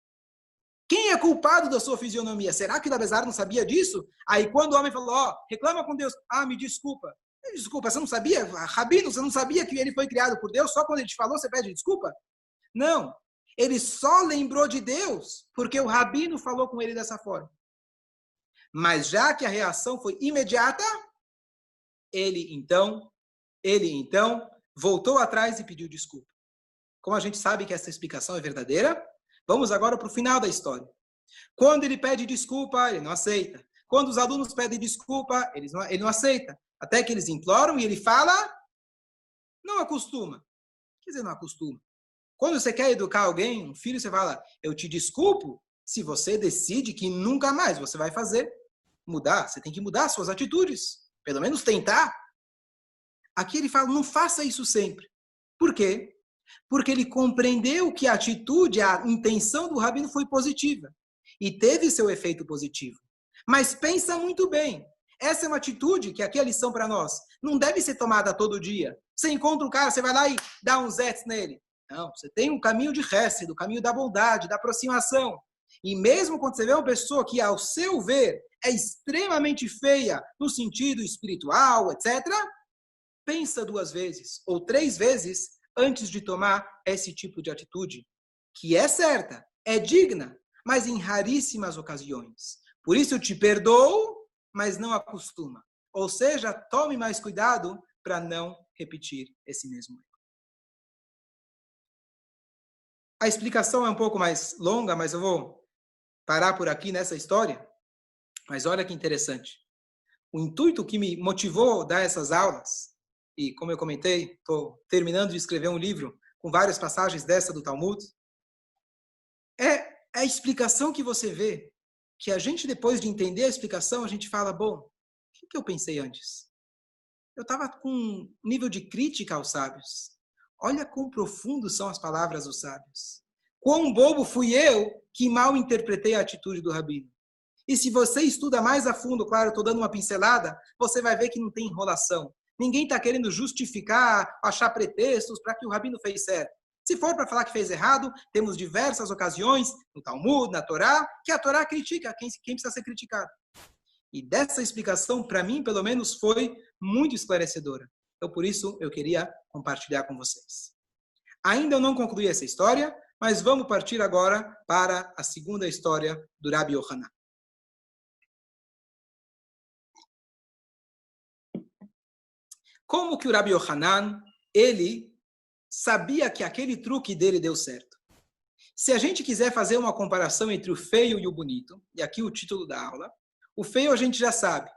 Quem é culpado da sua fisionomia? Será que o Rabezar não sabia disso? Aí quando o homem falou, reclama com Deus, me desculpa. Desculpa, você não sabia? Rabino, você não sabia que ele foi criado por Deus? Só quando ele te falou, você pede desculpa? Não. Ele só lembrou de Deus porque o rabino falou com ele dessa forma. Mas já que a reação foi imediata, ele então voltou atrás e pediu desculpa. Como a gente sabe que essa explicação é verdadeira, vamos agora para o final da história. Quando ele pede desculpa, ele não aceita. Quando os alunos pedem desculpa, ele não aceita. Até que eles imploram e ele fala, não acostuma. Quer dizer, não acostuma. Quando você quer educar alguém, um filho, você fala, eu te desculpo se você decide que nunca mais você vai fazer. Mudar, você tem que mudar suas atitudes. Pelo menos tentar. Aqui ele fala, não faça isso sempre. Por quê? Porque ele compreendeu que a atitude, a intenção do rabino foi positiva. E teve seu efeito positivo. Mas pensa muito bem. Essa é uma atitude, que aqui é a lição para nós, não deve ser tomada todo dia. Você encontra um cara, você vai lá e dá uns zets nele. Não, você tem um caminho de hesed, o caminho da bondade, da aproximação. E mesmo quando você vê uma pessoa que, ao seu ver, é extremamente feia no sentido espiritual, etc., pensa 2 vezes ou 3 vezes antes de tomar esse tipo de atitude, que é certa, é digna, mas em raríssimas ocasiões. Por isso eu te perdoo, mas não acostuma. Ou seja, tome mais cuidado para não repetir esse mesmo erro. A explicação é um pouco mais longa, mas eu vou parar por aqui nessa história. Mas olha que interessante. O intuito que me motivou a dar essas aulas, e como eu comentei, estou terminando de escrever um livro com várias passagens dessa do Talmud, é a explicação que você vê, que a gente, depois de entender a explicação, a gente fala, bom, o que eu pensei antes? Eu estava com um nível de crítica aos sábios. Olha quão profundos são as palavras dos sábios. Quão bobo fui eu que mal interpretei a atitude do rabino. E se você estuda mais a fundo, claro, eu estou dando uma pincelada, você vai ver que não tem enrolação. Ninguém está querendo justificar, achar pretextos para que o rabino fez certo. Se for para falar que fez errado, temos diversas ocasiões no Talmud, na Torá, que a Torá critica quem precisa ser criticado. E dessa explicação, para mim, pelo menos, foi muito esclarecedora. Então, por isso, eu queria compartilhar com vocês. Ainda eu não concluí essa história, mas vamos partir agora para a segunda história do Rabi Yohanan. Como que o Rabi Yohanan, ele sabia que aquele truque dele deu certo? Se a gente quiser fazer uma comparação entre o feio e o bonito, e aqui o título da aula, o feio a gente já sabe.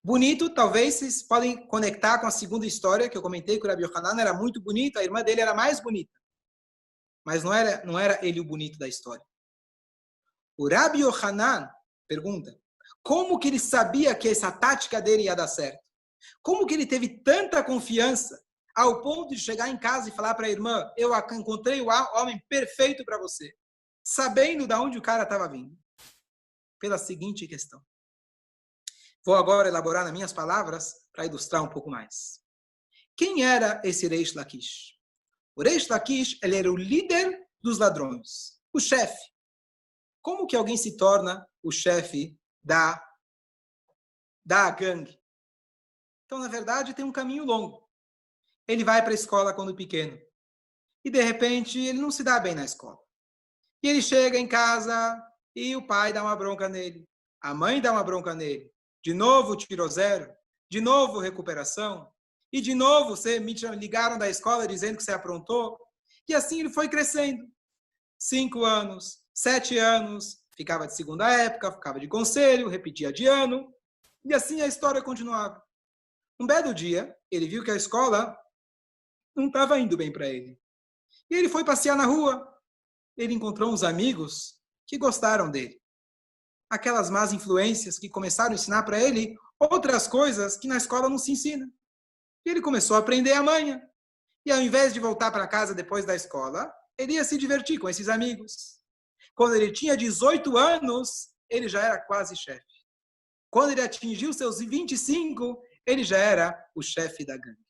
Bonito, talvez vocês podem conectar com a segunda história que eu comentei, que o Rabi Yohanan era muito bonito, a irmã dele era mais bonita. Mas não era ele o bonito da história. O Rabi Yohanan pergunta, como que ele sabia que essa tática dele ia dar certo? Como que ele teve tanta confiança ao ponto de chegar em casa e falar para a irmã, eu encontrei o homem perfeito para você, sabendo de onde o cara estava vindo? Pela seguinte questão. Vou agora elaborar nas minhas palavras para ilustrar um pouco mais. Quem era esse Reish Lakish? O Reish Lakish, ele era o líder dos ladrões, o chefe. Como que alguém se torna o chefe da gangue? Então, na verdade, tem um caminho longo. Ele vai para a escola quando pequeno. E, de repente, ele não se dá bem na escola. E ele chega em casa e o pai dá uma bronca nele. A mãe dá uma bronca nele. De novo tirou 0. De novo recuperação. E de novo me ligaram da escola dizendo que você aprontou. E assim ele foi crescendo. 5 anos, 7 anos, ficava de segunda época, ficava de conselho, repetia de ano. E assim a história continuava. Um belo dia, ele viu que a escola não estava indo bem para ele. E ele foi passear na rua. Ele encontrou uns amigos que gostaram dele. Aquelas más influências que começaram a ensinar para ele outras coisas que na escola não se ensina. E ele começou a aprender a manha. E ao invés de voltar para casa depois da escola, ele ia se divertir com esses amigos. Quando ele tinha 18 anos, ele já era quase chefe. Quando ele atingiu seus 25, ele já era o chefe da gangue.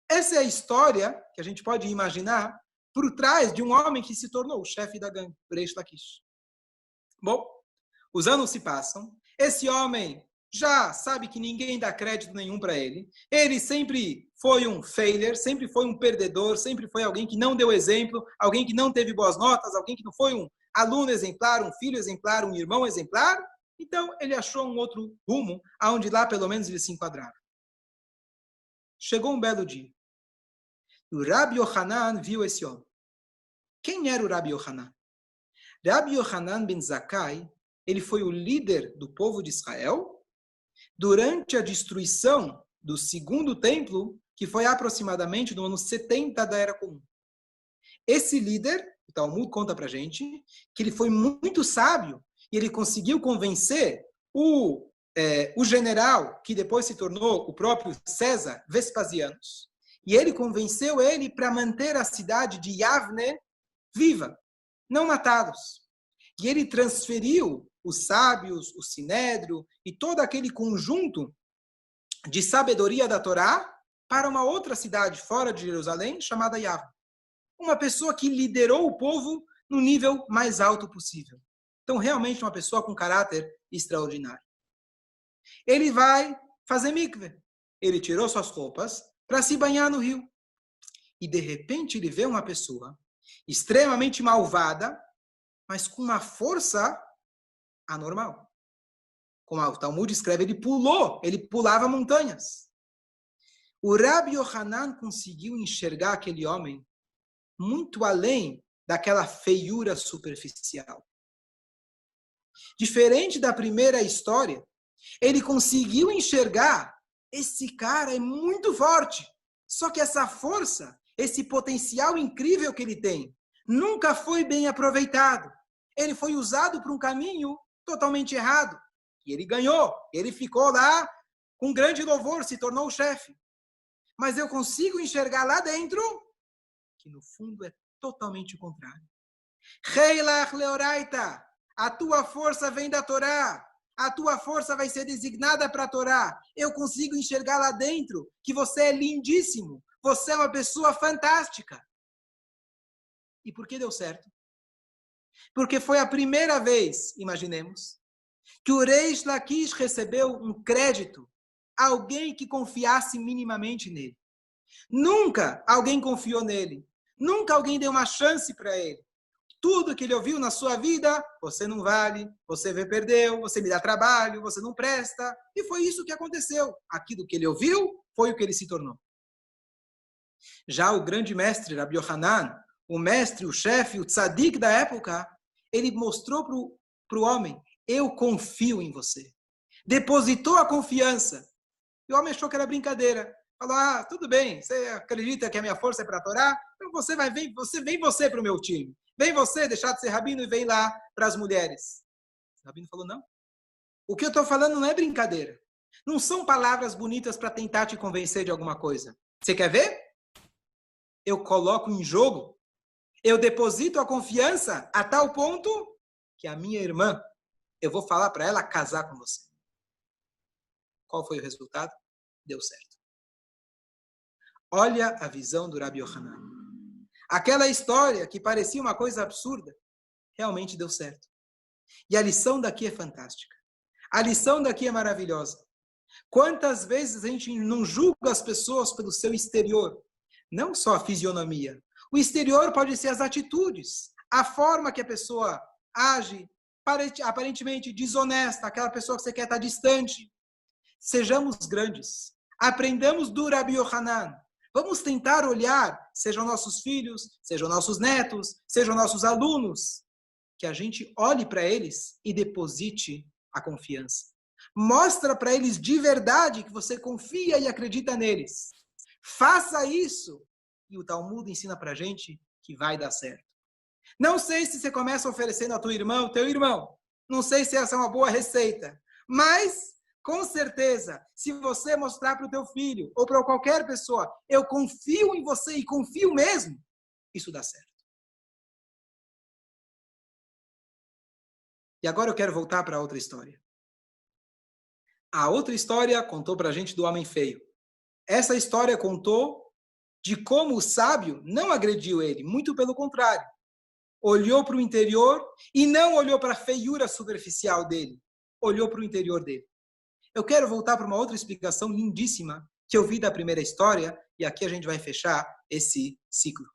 Essa é a história que a gente pode imaginar por trás de um homem que se tornou o chefe da gangue, Reish Lakish. Bom, os anos se passam, esse homem já sabe que ninguém dá crédito nenhum para ele, ele sempre foi um failure, sempre foi um perdedor, sempre foi alguém que não deu exemplo, alguém que não teve boas notas, alguém que não foi um aluno exemplar, um filho exemplar, um irmão exemplar, então ele achou um outro rumo, aonde lá pelo menos ele se enquadrava. Chegou um belo dia. O Rabbi Yohanan viu esse homem. Quem era o Rabbi Yohanan? Rabbi Yohanan ben Zakkai, ele foi o líder do povo de Israel durante a destruição do segundo templo, que foi aproximadamente no ano 70 da Era Comum. Esse líder, o Talmud conta pra gente, que ele foi muito sábio e ele conseguiu convencer o general, que depois se tornou o próprio César Vespasianos, e ele convenceu ele para manter a cidade de Yavne viva, não matá-los. E ele transferiu os sábios, o sinédrio e todo aquele conjunto de sabedoria da Torá para uma outra cidade fora de Jerusalém, chamada Yavne. Uma pessoa que liderou o povo no nível mais alto possível. Então, realmente, uma pessoa com caráter extraordinário. Ele vai fazer mikve. Ele tirou suas roupas para se banhar no rio. E, de repente, ele vê uma pessoa extremamente malvada, mas com uma força anormal. Como o Talmud escreve, ele pulava montanhas. O Rabbi Yohanan conseguiu enxergar aquele homem muito além daquela feiura superficial. Diferente da primeira história, ele conseguiu enxergar, esse cara é muito forte, só que essa força, esse potencial incrível que ele tem, nunca foi bem aproveitado. Ele foi usado para um caminho totalmente errado. E ele ganhou, ele ficou lá com grande louvor, se tornou o chefe. Mas eu consigo enxergar lá dentro que no fundo é totalmente o contrário. Heilach leoraita, a tua força vem da Torá, a tua força vai ser designada para a Torá. Eu consigo enxergar lá dentro que você é lindíssimo, você é uma pessoa fantástica. E por que deu certo? Porque foi a primeira vez, imaginemos, que o Reish Lakish recebeu um crédito, alguém que confiasse minimamente nele. Nunca alguém confiou nele. Nunca alguém deu uma chance para ele. Tudo que ele ouviu na sua vida, você não vale, você perdeu, você me dá trabalho, você não presta. E foi isso que aconteceu. Aquilo que ele ouviu foi o que ele se tornou. Já o grande mestre, Rabbi Yohanan, o mestre, o chefe, o tzadik da época, ele mostrou para o homem, eu confio em você. Depositou a confiança. E o homem achou que era brincadeira. Falou, tudo bem, você acredita que a minha força é para a Torá? Então vem você para o meu time. Vem você deixar de ser rabino e vem lá para as mulheres. O rabino falou, não. O que eu estou falando não é brincadeira. Não são palavras bonitas para tentar te convencer de alguma coisa. Você quer ver? Eu coloco em jogo, eu deposito a confiança a tal ponto que a minha irmã, eu vou falar para ela casar com você. Qual foi o resultado? Deu certo. Olha a visão do Rabbi Yohanan. Aquela história que parecia uma coisa absurda, realmente deu certo. E a lição daqui é fantástica. A lição daqui é maravilhosa. Quantas vezes a gente não julga as pessoas pelo seu exterior? Não só a fisionomia. O exterior pode ser as atitudes, a forma que a pessoa age, aparentemente desonesta, aquela pessoa que você quer estar distante. Sejamos grandes. Aprendamos do Rabbi Yohanan. Vamos tentar olhar, sejam nossos filhos, sejam nossos netos, sejam nossos alunos, que a gente olhe para eles e deposite a confiança. Mostra para eles de verdade que você confia e acredita neles. Faça isso. E o Talmud ensina para a gente que vai dar certo. Não sei se você começa oferecendo a tua irmã, o teu irmão. Não sei se essa é uma boa receita. Mas, com certeza, se você mostrar para o teu filho ou para qualquer pessoa, eu confio em você e confio mesmo, isso dá certo. E agora eu quero voltar para outra história. A outra história contou para a gente do homem feio. Essa história contou de como o sábio não agrediu ele, muito pelo contrário. Olhou para o interior e não olhou para a feiura superficial dele. Olhou para o interior dele. Eu quero voltar para uma outra explicação lindíssima que eu vi da primeira história e aqui a gente vai fechar esse ciclo.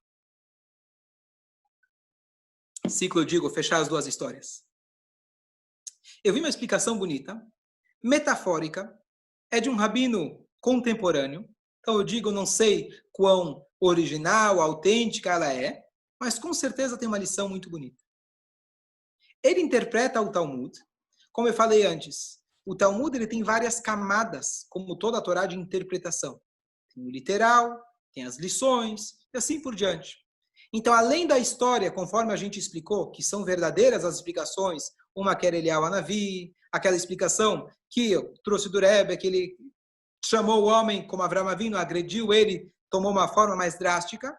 Ciclo, eu digo, fechar as duas histórias. Eu vi uma explicação bonita, metafórica, é de um rabino contemporâneo. Então eu digo, não sei quão original, autêntica ela é, mas com certeza tem uma lição muito bonita. Ele interpreta o Talmud, como eu falei antes, o Talmud ele tem várias camadas, como toda a Torá, de interpretação. Tem o literal, tem as lições, e assim por diante. Então, além da história, conforme a gente explicou, que são verdadeiras as explicações, uma que era Eliyahu Hanavi, aquela explicação que eu trouxe do Rebbe, que ele chamou o homem como Avraham Avinu, agrediu ele, tomou uma forma mais drástica.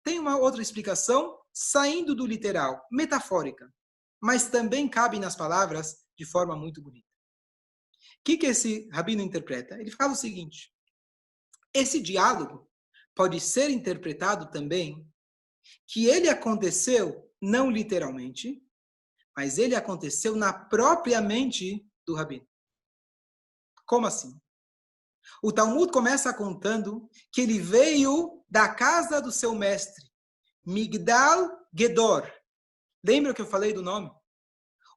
Tem uma outra explicação, saindo do literal, metafórica, mas também cabe nas palavras de forma muito bonita. O que esse rabino interpreta? Ele fala o seguinte, esse diálogo pode ser interpretado também que ele aconteceu, não literalmente, mas ele aconteceu na própria mente do rabino. Como assim? O Talmud começa contando que ele veio da casa do seu mestre, Migdal Gedor. Lembra que eu falei do nome?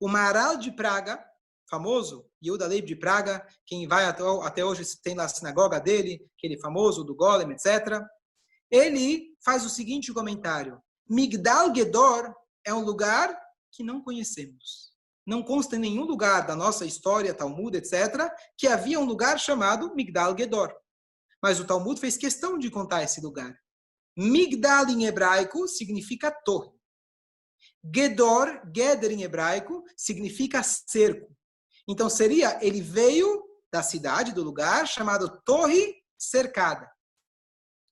O Maharal de Praga, famoso, Yehuda Leib de Praga, quem vai até hoje tem lá a sinagoga dele, aquele famoso do Golem, etc. Ele faz o seguinte comentário. Migdal Gedor é um lugar que não conhecemos. Não consta em nenhum lugar da nossa história, Talmud, etc., que havia um lugar chamado Migdal Gedor. Mas o Talmud fez questão de contar esse lugar. Migdal em hebraico significa torre. Gedor, Geder em hebraico, significa cerco. Então seria, ele veio da cidade, do lugar, chamado Torre Cercada.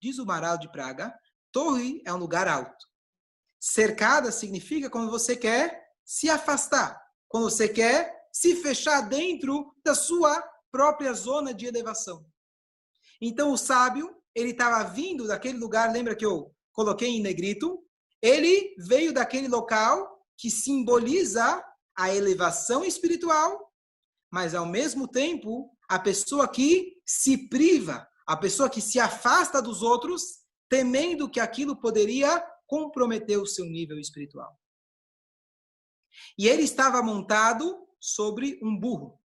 Diz o Maharal de Praga, torre é um lugar alto. Cercada significa quando você quer se afastar, quando você quer se fechar dentro da sua própria zona de elevação. Então o sábio, ele estava vindo daquele lugar, lembra que eu coloquei em negrito? Ele veio daquele local que simboliza a elevação espiritual, mas ao mesmo tempo, a pessoa que se priva, a pessoa que se afasta dos outros, temendo que aquilo poderia comprometer o seu nível espiritual. E ele estava montado sobre um burro.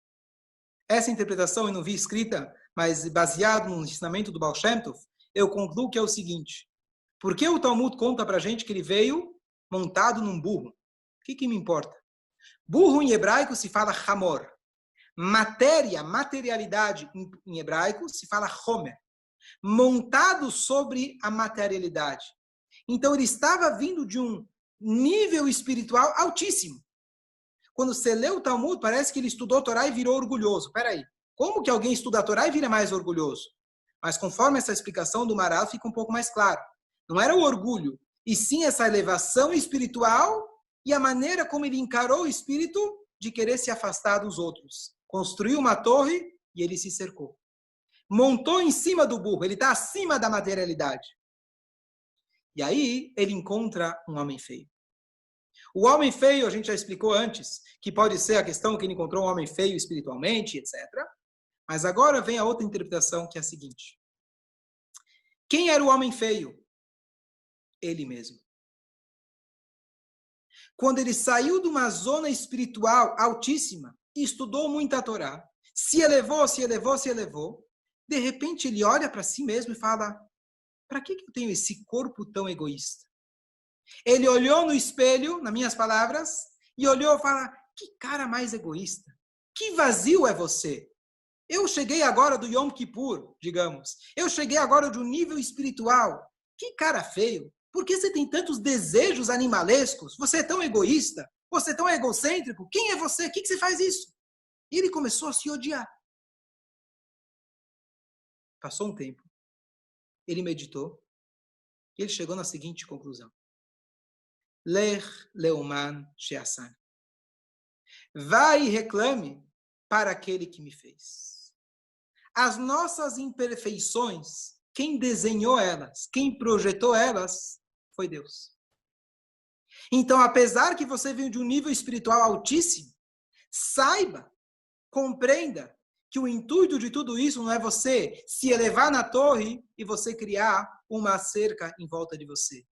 Essa interpretação eu não vi escrita, mas baseado no ensinamento do Baal Shem Tov, eu concluo que é o seguinte. Por que o Talmud conta para a gente que ele veio montado num burro? O que me importa? Burro em hebraico se fala hamor. Matéria, materialidade em hebraico se fala homer. Montado sobre a materialidade. Então ele estava vindo de um nível espiritual altíssimo. Quando você lê o Talmud, parece que ele estudou a Torá e virou orgulhoso. Peraí, como que alguém estuda a Torá e vira mais orgulhoso? Mas conforme essa explicação do Maharal, fica um pouco mais claro. Não era o orgulho, e sim essa elevação espiritual e a maneira como ele encarou o espírito de querer se afastar dos outros. Construiu uma torre e ele se cercou. Montou em cima do burro, ele está acima da materialidade. E aí ele encontra um homem feio. O homem feio, a gente já explicou antes, que pode ser a questão que ele encontrou um homem feio espiritualmente, etc. Mas agora vem a outra interpretação, que é a seguinte. Quem era o homem feio? Ele mesmo. Quando ele saiu de uma zona espiritual altíssima e estudou muito a Torá, se elevou, de repente ele olha para si mesmo e fala, para que eu tenho esse corpo tão egoísta? Ele olhou no espelho, nas minhas palavras, e olhou e falou, que cara mais egoísta. Que vazio é você. Eu cheguei agora do Yom Kippur, digamos. Eu cheguei agora de um nível espiritual. Que cara feio. Por que você tem tantos desejos animalescos? Você é tão egoísta? Você é tão egocêntrico? Quem é você? Por que você faz isso? E ele começou a se odiar. Passou um tempo. Ele meditou. E ele chegou na seguinte conclusão. Lech Leuman Sheasan. Vai e reclame para aquele que me fez. As nossas imperfeições, quem desenhou elas, quem projetou elas, foi Deus. Então, apesar que você veio de um nível espiritual altíssimo, saiba, compreenda que o intuito de tudo isso não é você se elevar na torre e você criar uma cerca em volta de você.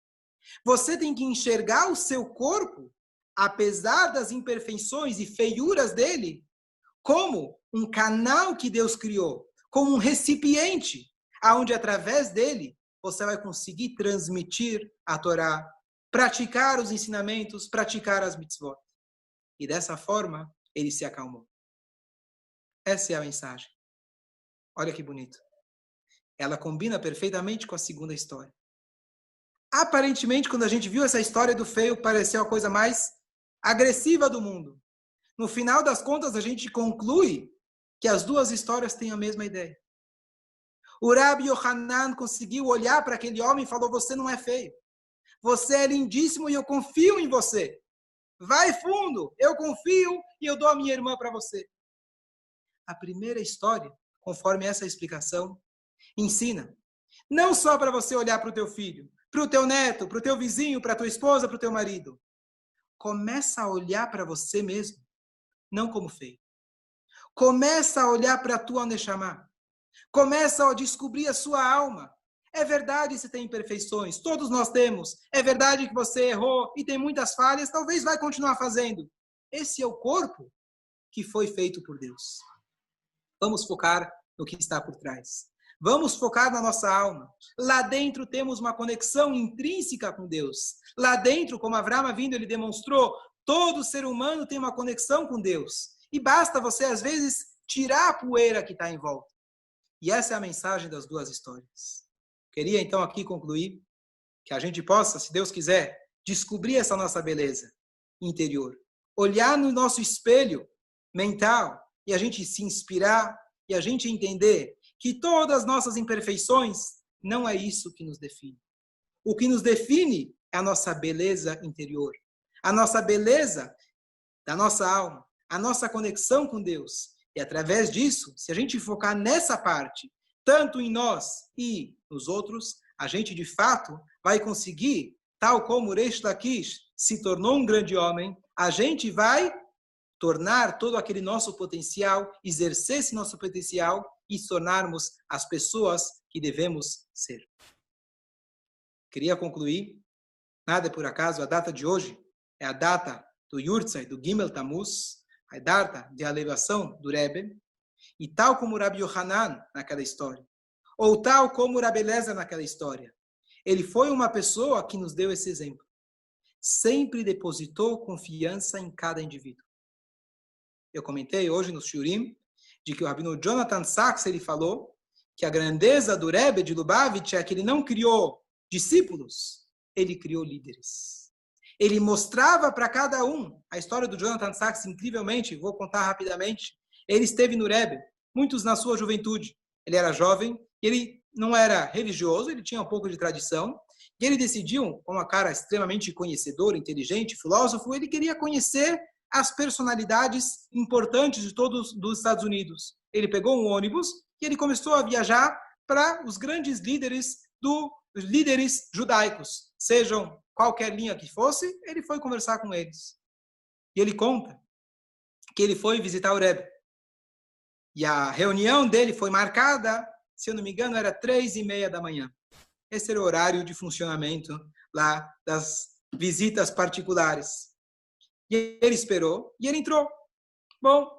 Você tem que enxergar o seu corpo, apesar das imperfeições e feiuras dele, como um canal que Deus criou, como um recipiente, aonde através dele você vai conseguir transmitir a Torá, praticar os ensinamentos, praticar as mitzvot. E dessa forma, ele se acalmou. Essa é a mensagem. Olha que bonito. Ela combina perfeitamente com a segunda história. Aparentemente, quando a gente viu essa história do feio, pareceu a coisa mais agressiva do mundo. No final das contas, a gente conclui que as duas histórias têm a mesma ideia. O Rabi Yohanan conseguiu olhar para aquele homem e falou, você não é feio. Você é lindíssimo e eu confio em você. Vai fundo, eu confio e eu dou a minha irmã para você. A primeira história, conforme essa explicação, ensina não só para você olhar para o teu filho, para o teu neto, para o teu vizinho, para a tua esposa, para o teu marido. Começa a olhar para você mesmo, não como feio. Começa a olhar para a tua Neshama. Começa a descobrir a sua alma. É verdade que você tem imperfeições, todos nós temos. É verdade que você errou e tem muitas falhas, talvez vai continuar fazendo. Esse é o corpo que foi feito por Deus. Vamos focar no que está por trás. Vamos focar na nossa alma. Lá dentro temos uma conexão intrínseca com Deus. Lá dentro, como Avraham Avinu, ele demonstrou, todo ser humano tem uma conexão com Deus. E basta você, às vezes, tirar a poeira que está em volta. E essa é a mensagem das duas histórias. Queria, então, aqui concluir que a gente possa, se Deus quiser, descobrir essa nossa beleza interior. Olhar no nosso espelho mental e a gente se inspirar e a gente entender que todas as nossas imperfeições não é isso que nos define. O que nos define é a nossa beleza interior, a nossa beleza da nossa alma, a nossa conexão com Deus. E através disso, se a gente focar nessa parte, tanto em nós e nos outros, a gente de fato vai conseguir, tal como Reish Lakish se tornou um grande homem, a gente vai tornar todo aquele nosso potencial, exercer esse nosso potencial e tornarmos as pessoas que devemos ser. Queria concluir, nada é por acaso, a data de hoje é a data do Yurtzai, do Gimel Tammuz, a data de elevação do Rebbe, e tal como o Rabi Yohanan naquela história, ou tal como o Rabi Eliezer naquela história, ele foi uma pessoa que nos deu esse exemplo. Sempre depositou confiança em cada indivíduo. Eu comentei hoje no Shurim, de que o Rabino Jonathan Sachs, ele falou que a grandeza do Rebbe de Lubavitch é que ele não criou discípulos, ele criou líderes. Ele mostrava para cada um, a história do Jonathan Sachs, incrivelmente, vou contar rapidamente, ele esteve no Rebbe, muitos na sua juventude. Ele era jovem, ele não era religioso, ele tinha um pouco de tradição, e ele decidiu, como um cara extremamente conhecedor, inteligente, filósofo, ele queria conhecer as personalidades importantes de todos dos Estados Unidos. Ele pegou um ônibus e ele começou a viajar para os grandes líderes judaicos, sejam qualquer linha que fosse, ele foi conversar com eles. E ele conta que ele foi visitar o Rebbe. E a reunião dele foi marcada, se eu não me engano, era 3:30 da manhã. Esse era o horário de funcionamento lá das visitas particulares. E ele esperou, e ele entrou. Bom,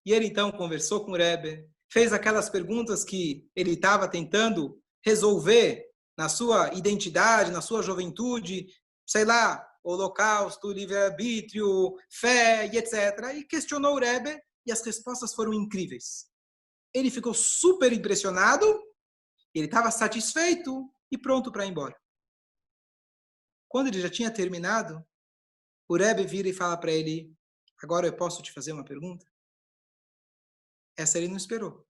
e ele então conversou com o Rebbe, fez aquelas perguntas que ele estava tentando resolver na sua identidade, na sua juventude, sei lá, holocausto, livre-arbítrio, fé e etc. E questionou o Rebbe e as respostas foram incríveis. Ele ficou super impressionado, ele estava satisfeito e pronto para ir embora. Quando ele já tinha terminado, o Rebbe vira e fala para ele, agora eu posso te fazer uma pergunta? Essa ele não esperou.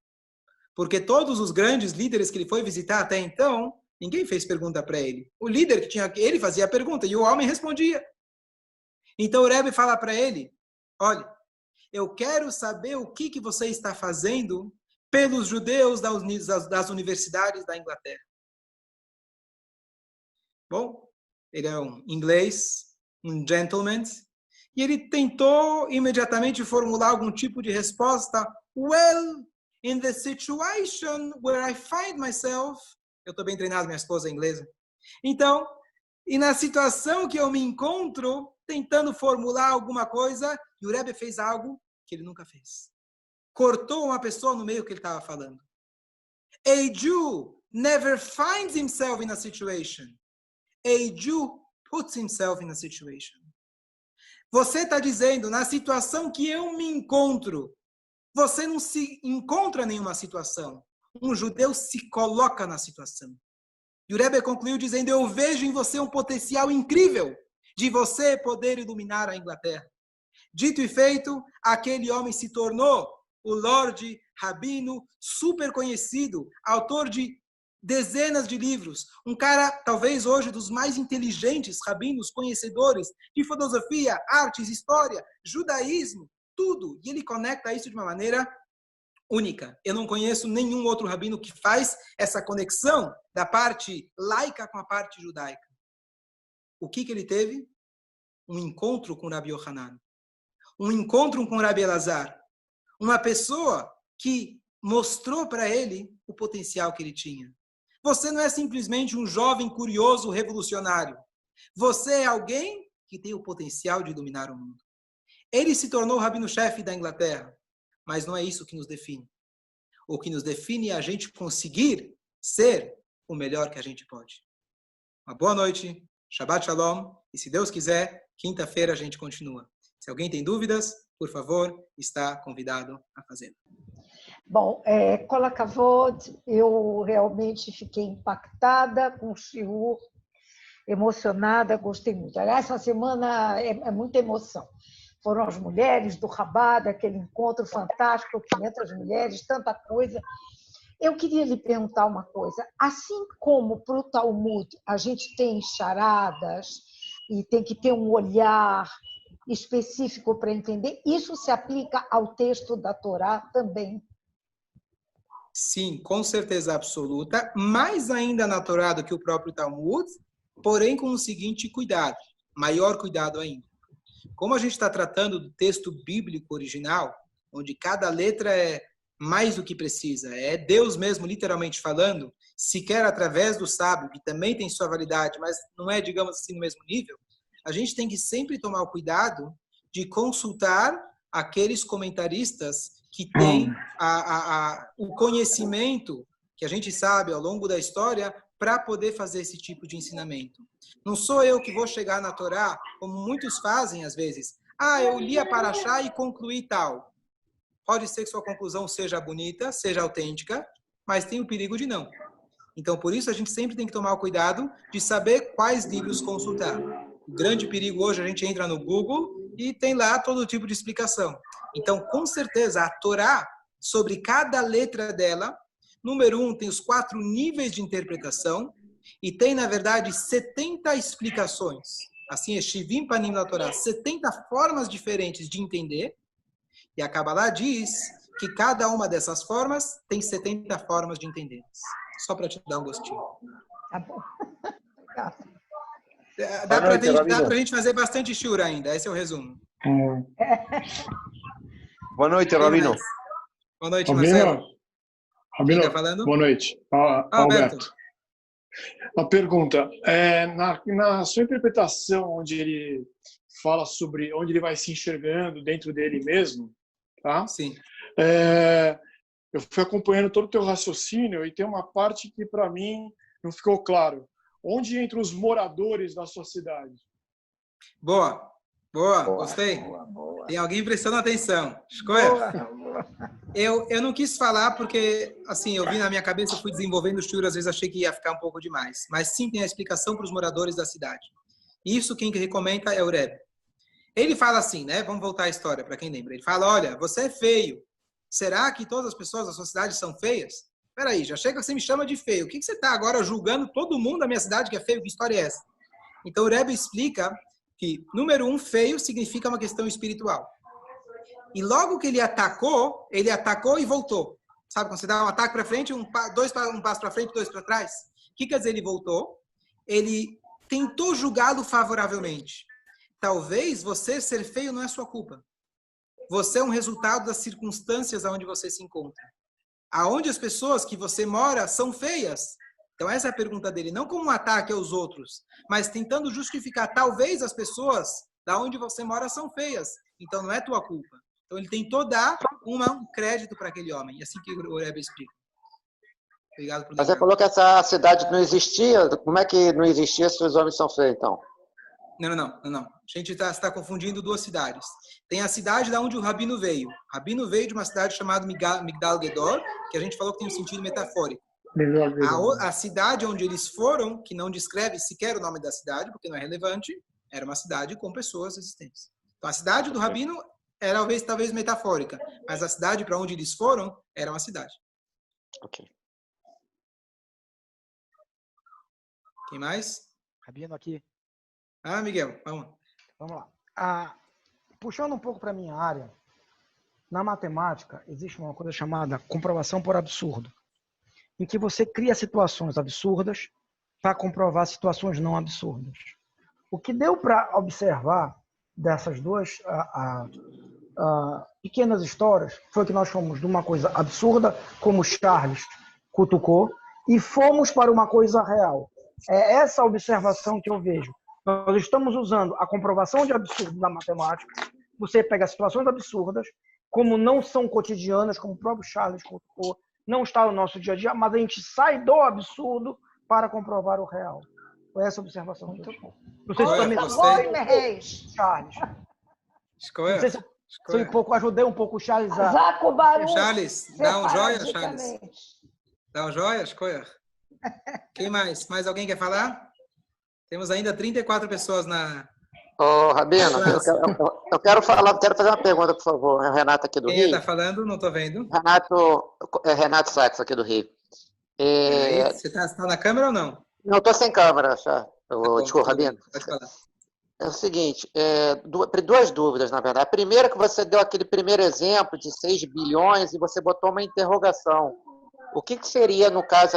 Porque todos os grandes líderes que ele foi visitar até então, ninguém fez pergunta para ele. O líder que tinha, ele fazia a pergunta e o homem respondia. Então o Rebbe fala para ele, olha, eu quero saber o que você está fazendo pelos judeus das universidades da Inglaterra. Bom, ele é um inglês, um gentleman, e ele tentou imediatamente formular algum tipo de resposta. Well, in the situation where I find myself, eu estou bem treinado, minha esposa é inglesa. Então, e na situação que eu me encontro, tentando formular alguma coisa, e o Rebbe fez algo que ele nunca fez. Cortou uma pessoa no meio que ele estava falando. A Jew never finds himself in a situation. A Jew puts himself in a situation. Você está dizendo, na situação que eu me encontro, você não se encontra em nenhuma situação. Um judeu se coloca na situação. E o Rebbe concluiu dizendo, eu vejo em você um potencial incrível de você poder iluminar a Inglaterra. Dito e feito, aquele homem se tornou o Lorde Rabino, super conhecido, autor de dezenas de livros, um cara, talvez hoje, dos mais inteligentes rabinos, conhecedores de filosofia, artes, história, judaísmo, tudo. E ele conecta isso de uma maneira única. Eu não conheço nenhum outro rabino que faz essa conexão da parte laica com a parte judaica. O que ele teve? Um encontro com Rabi Yohanan. Um encontro com Rabi Elazar. Uma pessoa que mostrou para ele o potencial que ele tinha. Você não é simplesmente um jovem curioso revolucionário. Você é alguém que tem o potencial de dominar o mundo. Ele se tornou o rabino-chefe da Inglaterra, mas não é isso que nos define. O que nos define é a gente conseguir ser o melhor que a gente pode. Uma boa noite, Shabbat Shalom, e se Deus quiser, quinta-feira a gente continua. Se alguém tem dúvidas, por favor, está convidado a fazê-lo. Bom, Kol HaKavod, eu realmente fiquei impactada com o shiur, emocionada, gostei muito. Aliás, essa semana é muita emoção. Foram as mulheres do Rabada, aquele encontro fantástico, 500 mulheres, tanta coisa. Eu queria lhe perguntar uma coisa. Assim como para o Talmud a gente tem charadas e tem que ter um olhar específico para entender, isso se aplica ao texto da Torá também? Sim, com certeza absoluta, mais ainda na Torá do que o próprio Talmud, porém com o seguinte cuidado, maior cuidado ainda. Como a gente está tratando do texto bíblico original, onde cada letra é mais do que precisa, é Deus mesmo literalmente falando, sequer através do sábio, que também tem sua validade, mas não é, digamos assim, no mesmo nível, a gente tem que sempre tomar o cuidado de consultar aqueles comentaristas que têm o conhecimento que a gente sabe ao longo da história para poder fazer esse tipo de ensinamento. Não sou eu que vou chegar na Torá, como muitos fazem às vezes. Eu li a Parashá e concluí tal. Pode ser que sua conclusão seja bonita, seja autêntica, mas tem o perigo de não. Então, por isso, a gente sempre tem que tomar o cuidado de saber quais livros consultar. O grande perigo hoje, a gente entra no Google e tem lá todo tipo de explicação. Então, com certeza, a Torá, sobre cada letra dela, número 1, tem os 4 níveis de interpretação e tem, na verdade, 70 explicações. Assim, é Shivim Panim da Torá, 70 formas diferentes de entender. E a Kabbalah diz que cada uma dessas formas tem 70 formas de entender. Só para te dar um gostinho. Tá bom. Obrigada. Dá para a gente fazer bastante shiur ainda. Esse é o resumo. Boa noite, Rabino. Boa noite, Marcelo. Rabino, Quem está falando? boa noite. Alberto. Uma pergunta. Na sua interpretação, onde ele fala sobre onde ele vai se enxergando dentro dele mesmo, tá? Sim. Eu fui acompanhando todo o teu raciocínio e tem uma parte que, para mim, não ficou claro. Onde entram os moradores da sua cidade? Boa, gostei. Boa. Tem alguém prestando atenção. Boa. Eu não quis falar porque, assim, eu vi na minha cabeça, fui desenvolvendo o shiur, às vezes achei que ia ficar um pouco demais. Mas sim tem a explicação para os moradores da cidade. Isso quem recomenda é o Rebbe. Ele fala assim, né? Vamos voltar à história, para quem lembra. Ele fala, olha, você é feio. Será que todas as pessoas da sua cidade são feias? Peraí, já chega que você me chama de feio. O que você está agora julgando todo mundo da minha cidade que é feio? Que história é essa? Então o Rebbe explica que, número 1, feio significa uma questão espiritual. E logo que ele atacou e voltou. Sabe, quando você dá um ataque para frente, um passo para frente, 2 para trás? O que quer dizer ele voltou? Ele tentou julgá-lo favoravelmente. Talvez você ser feio não é sua culpa. Você é um resultado das circunstâncias onde você se encontra. Aonde as pessoas que você mora são feias. Então essa é a pergunta dele, não como um ataque aos outros, mas tentando justificar, talvez as pessoas da onde você mora são feias. Então não é tua culpa. Então ele tentou dar um crédito para aquele homem. É assim que o Rebbe explica. Obrigado por Mas você falou que essa cidade não existia. Como é que não existia se os homens são feios, então? Não. A gente está confundindo 2 cidades. Tem a cidade da onde o Rabino veio. O Rabino veio de uma cidade chamada Migdal Gedor, que a gente falou que tem um sentido metafórico. A cidade onde eles foram, que não descreve sequer o nome da cidade, porque não é relevante, era uma cidade com pessoas existentes. Então a cidade do Rabino era talvez metafórica, mas a cidade para onde eles foram era uma cidade. Ok. Quem mais? Rabino aqui. Miguel, vamos. Vamos lá. Puxando um pouco para a minha área, na matemática existe uma coisa chamada comprovação por absurdo, em que você cria situações absurdas para comprovar situações não absurdas. O que deu para observar dessas 2 pequenas histórias foi que nós fomos de uma coisa absurda, como Charles cutucou, e fomos para uma coisa real. É essa observação que eu vejo. Nós estamos usando a comprovação de absurdo da matemática. Você pega situações absurdas, como não são cotidianas, como o próprio Charles colocou, não está no nosso dia a dia, mas a gente sai do absurdo para comprovar o real. Foi essa a observação. Muito bom. Não sei se também Charles. Não sei se eu ajudei um pouco o Charles a... Zaco Baruch. Charles, dá um joia, Charles. Dá um joia, escolha. Quem mais? Mais alguém quer falar? Temos ainda 34 pessoas na... Ô, Rabino, eu quero fazer uma pergunta, por favor. É o Renato aqui do Rio. Quem está falando? Não estou vendo. Renato Sachs, aqui do Rio. Você está na câmera ou não? Não, estou sem câmera. Desculpa, Rabino. Pode falar. É o seguinte, 2 dúvidas, na verdade. A primeira é que você deu aquele primeiro exemplo de 6 bilhões e você botou uma interrogação. O que seria, no caso,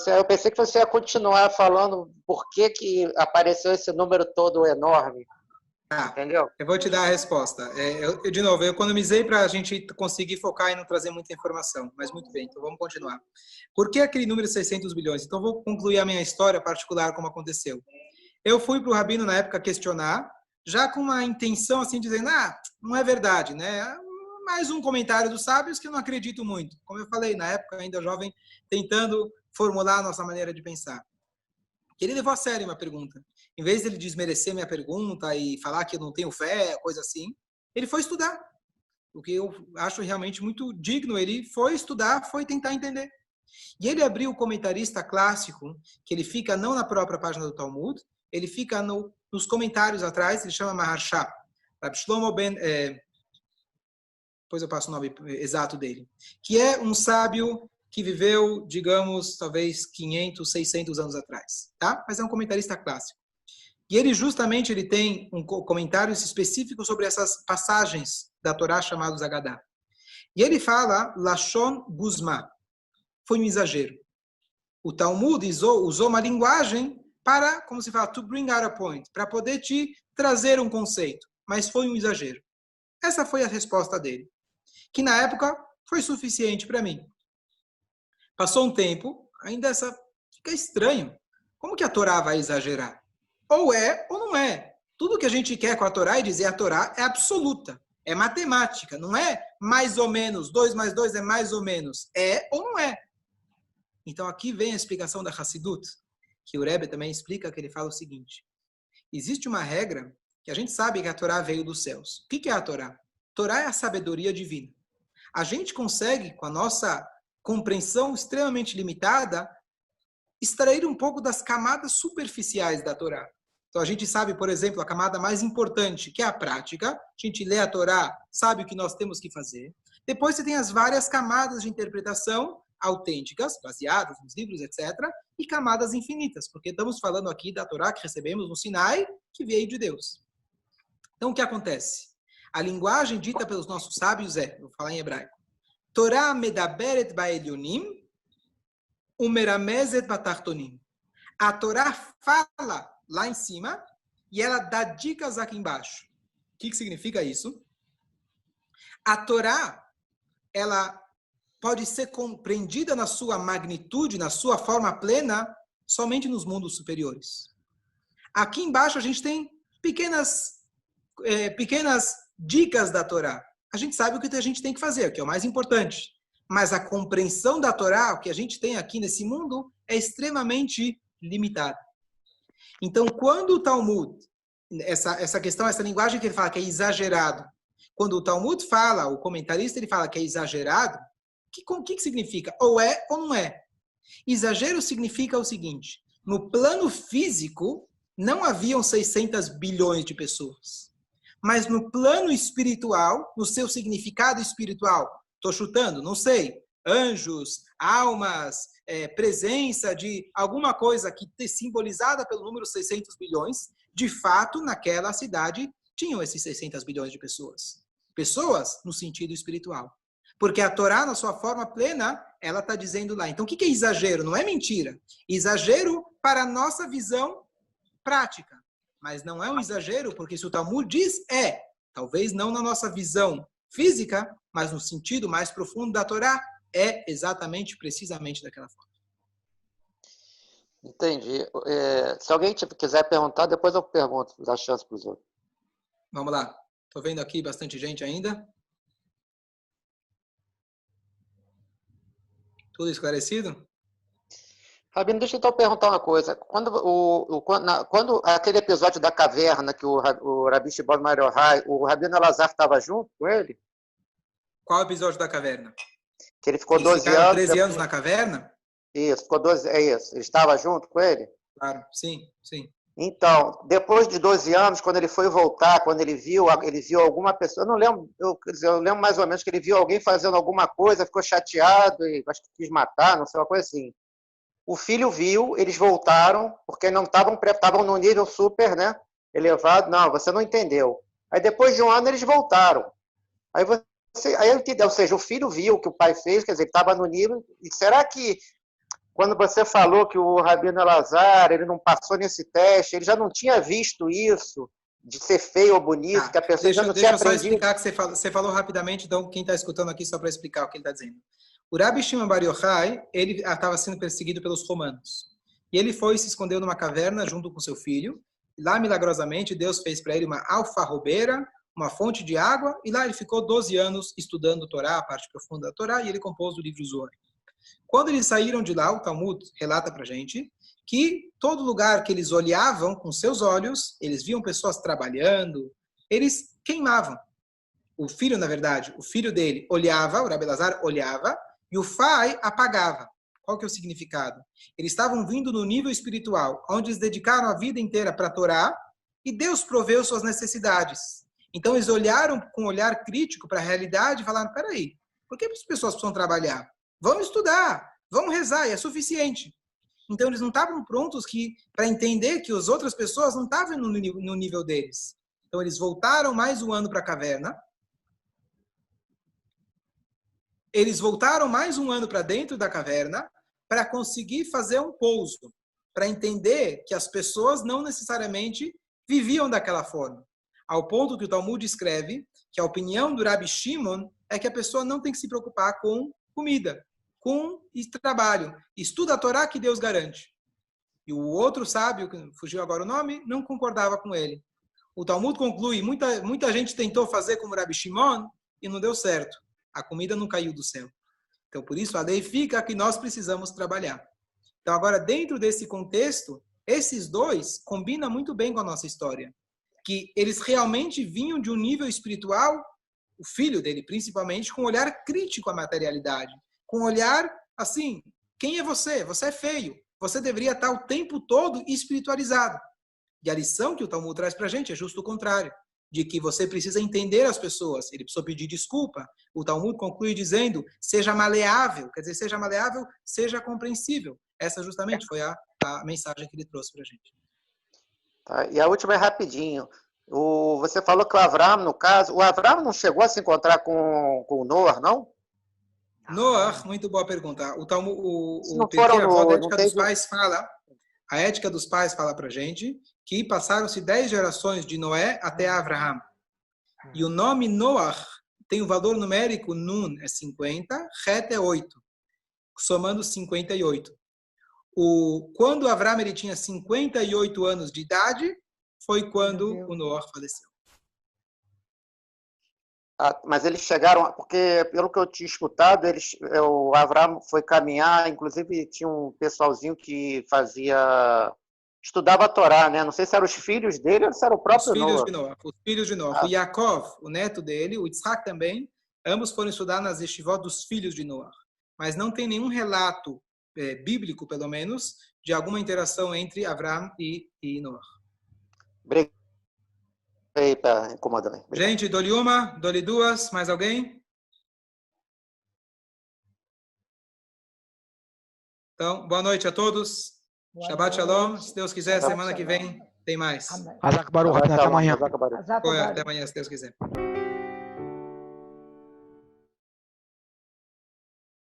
eu pensei que você ia continuar falando por que apareceu esse número todo enorme. Entendeu? Eu vou te dar a resposta. De novo, eu economizei para a gente conseguir focar e não trazer muita informação. Mas muito bem, então vamos continuar. Por que aquele número 600 bilhões? Então vou concluir a minha história particular, como aconteceu. Eu fui para o Rabino, na época, questionar, já com uma intenção assim, dizendo, não é verdade, né? Mais um comentário dos sábios que eu não acredito muito. Como eu falei, na época, ainda jovem, tentando formular a nossa maneira de pensar. Ele levou a sério uma pergunta. Em vez de ele desmerecer minha pergunta e falar que eu não tenho fé, coisa assim, ele foi estudar. O que eu acho realmente muito digno. Ele foi estudar, foi tentar entender. E ele abriu o comentarista clássico, que ele fica não na própria página do Talmud, ele fica nos comentários atrás, ele chama Maharsha. Rabbi Shlomo depois eu passo o nome exato dele, que é um sábio que viveu, digamos, talvez 500, 600 anos atrás, tá? Mas é um comentarista clássico. E ele justamente tem um comentário específico sobre essas passagens da Torá chamados Agadá. E ele fala Lashon Guzma. Foi um exagero. O Talmud usou uma linguagem para, como se fala, to bring out a point, para poder te trazer um conceito, mas foi um exagero. Essa foi a resposta dele, que na época foi suficiente para mim. Passou um tempo, ainda fica estranho. Como que a Torá vai exagerar? Ou é ou não é. Tudo que a gente quer com a Torá é dizer a Torá é absoluta, é matemática, não é mais ou menos, 2 mais 2 é mais ou menos, é ou não é. Então aqui vem a explicação da Hassidut, que o Rebbe também explica, que ele fala o seguinte: existe uma regra que a gente sabe que a Torá veio dos céus. O que é a Torá? Torá é a sabedoria divina. A gente consegue, com a nossa compreensão extremamente limitada, extrair um pouco das camadas superficiais da Torá. Então a gente sabe, por exemplo, a camada mais importante, que é a prática. A gente lê a Torá, sabe o que nós temos que fazer. Depois você tem as várias camadas de interpretação autênticas, baseadas nos livros, etc., e camadas infinitas, porque estamos falando aqui da Torá que recebemos no Sinai, que veio de Deus. Então, o que acontece? A linguagem dita pelos nossos sábios vou falar em hebraico, Torá medaberet ba'elyonim, umeramezet batartonim. A Torá fala lá em cima e ela dá dicas aqui embaixo. O que significa isso? A Torá, ela pode ser compreendida na sua magnitude, na sua forma plena, somente nos mundos superiores. Aqui embaixo a gente tem pequenas dicas da Torá. A gente sabe o que a gente tem que fazer, que é o mais importante. Mas a compreensão da Torá, o que a gente tem aqui nesse mundo, é extremamente limitada. Então, quando o Talmud, essa questão, essa linguagem que ele fala que é exagerado, quando o Talmud fala, o comentarista ele fala que é exagerado, o que significa? Ou é ou não é. Exagero significa o seguinte: no plano físico, não haviam 600 bilhões de pessoas. Mas no plano espiritual, no seu significado espiritual, estou chutando, não sei, anjos, almas, presença de alguma coisa que simbolizada pelo número 600 bilhões, de fato, naquela cidade, tinham esses 600 bilhões de pessoas. Pessoas no sentido espiritual. Porque a Torá, na sua forma plena, ela está dizendo lá. Então, o que é exagero? Não é mentira. Exagero para a nossa visão prática. Mas não é um exagero, porque se o Talmud diz, talvez não na nossa visão física, mas no sentido mais profundo da Torá, é exatamente, precisamente daquela forma. Entendi. Se alguém quiser perguntar, depois eu pergunto, dá chance para os outros. Vamos lá. Estou vendo aqui bastante gente ainda. Tudo esclarecido? Rabino, deixa eu então perguntar uma coisa. Quando aquele episódio da caverna que o Rabi Shimon Bar Yochai, o Rabino Elazar estava junto com ele? Qual episódio da caverna? Que ele ficou 12 anos... 13 anos na caverna? Isso, ficou 12... É isso. Ele estava junto com ele? Claro, sim, sim. Então, depois de 12 anos, quando ele foi voltar, quando ele viu alguma pessoa, eu não lembro, eu lembro mais ou menos que ele viu alguém fazendo alguma coisa, ficou chateado e acho que quis matar, não sei, uma coisa assim. O filho viu, eles voltaram, porque não estavam no nível super, né, elevado. Não, você não entendeu. Aí depois de um ano eles voltaram. Aí eu entendi, ou seja, o filho viu o que o pai fez, quer dizer, ele estava no nível. E será que quando você falou que o Rabino Elazar, ele não passou nesse teste, ele já não tinha visto isso, de ser feio ou bonito, que a pessoa já não tinha aprendido? Deixa eu só explicar que você falou rapidamente, então quem está escutando aqui, só para explicar o que ele está dizendo. O Rabi Shimon Bar Yochai, ele estava sendo perseguido pelos romanos. E ele foi e se escondeu numa caverna junto com seu filho. E lá, milagrosamente, Deus fez para ele uma alfarrobeira, uma fonte de água, e lá ele ficou 12 anos estudando a Torá, a parte profunda da Torá, e ele compôs o livro Zohar. Quando eles saíram de lá, o Talmud relata para a gente que todo lugar que eles olhavam com seus olhos, eles viam pessoas trabalhando, eles queimavam. O filho, na verdade, o filho dele olhava, o Rabi Elazar olhava, e o pai apagava. Qual que é o significado? Eles estavam vindo no nível espiritual, onde eles dedicaram a vida inteira para a Torá, e Deus proveu suas necessidades. Então eles olharam com um olhar crítico para a realidade e falaram, peraí, por que as pessoas precisam trabalhar? Vamos estudar, vamos rezar, e é suficiente. Então eles não estavam prontos para entender que as outras pessoas não estavam no nível deles. Então eles voltaram mais um ano para a caverna. Eles voltaram mais um ano para dentro da caverna para conseguir fazer um pouso, para entender que as pessoas não necessariamente viviam daquela forma. Ao ponto que o Talmud escreve que a opinião do Rabi Shimon é que a pessoa não tem que se preocupar com comida, com trabalho. Estuda a Torá que Deus garante. E o outro sábio, que fugiu agora o nome, não concordava com ele. O Talmud conclui, muita gente tentou fazer como Rabi Shimon e não deu certo. A comida não caiu do céu. Então, por isso, a lei fica que nós precisamos trabalhar. Então, agora, dentro desse contexto, esses dois combinam muito bem com a nossa história. Que eles realmente vinham de um nível espiritual, o filho dele, principalmente, com um olhar crítico à materialidade. Com um olhar, assim, quem é você? Você é feio. Você deveria estar o tempo todo espiritualizado. E a lição que o Talmud traz para a gente é justo o contrário. De que você precisa entender as pessoas. Ele precisa pedir desculpa. O Talmud conclui dizendo, seja maleável. Quer dizer, seja maleável, seja compreensível. Essa justamente foi a mensagem que ele trouxe para a gente. Tá, e a última é rapidinho. Você falou que o Avram, no caso, o Avram não chegou a se encontrar com o Noah, não? Noah, muito boa pergunta. O Talmud, a ética dos pais fala para a gente que passaram-se 10 gerações de Noé até Avraham. E o nome Noah tem o valor numérico, Nun é 50, Het é 8, somando 58. Quando Avraham ele tinha 58 anos de idade, foi quando o Noah faleceu. Mas eles chegaram, porque pelo que eu tinha escutado, o Avraham foi caminhar, inclusive tinha um pessoalzinho que estudava a Torá, né? Não sei se eram os filhos dele ou se era o próprio Noah. Os filhos de Noah. O Yaakov, o neto dele, o Yitzhak também, ambos foram estudar nas yeshivot dos filhos de Noah. Mas não tem nenhum relato bíblico, pelo menos, de alguma interação entre Avraham e Noah. Obrigado. Para incomodar. Gente, dou-lhe uma, dou-lhe duas, mais alguém? Então, boa noite a todos. Shabbat Shalom. Se Deus quiser, semana que vem tem mais. Hazak Baruch, até amanhã. Até amanhã, se Deus quiser.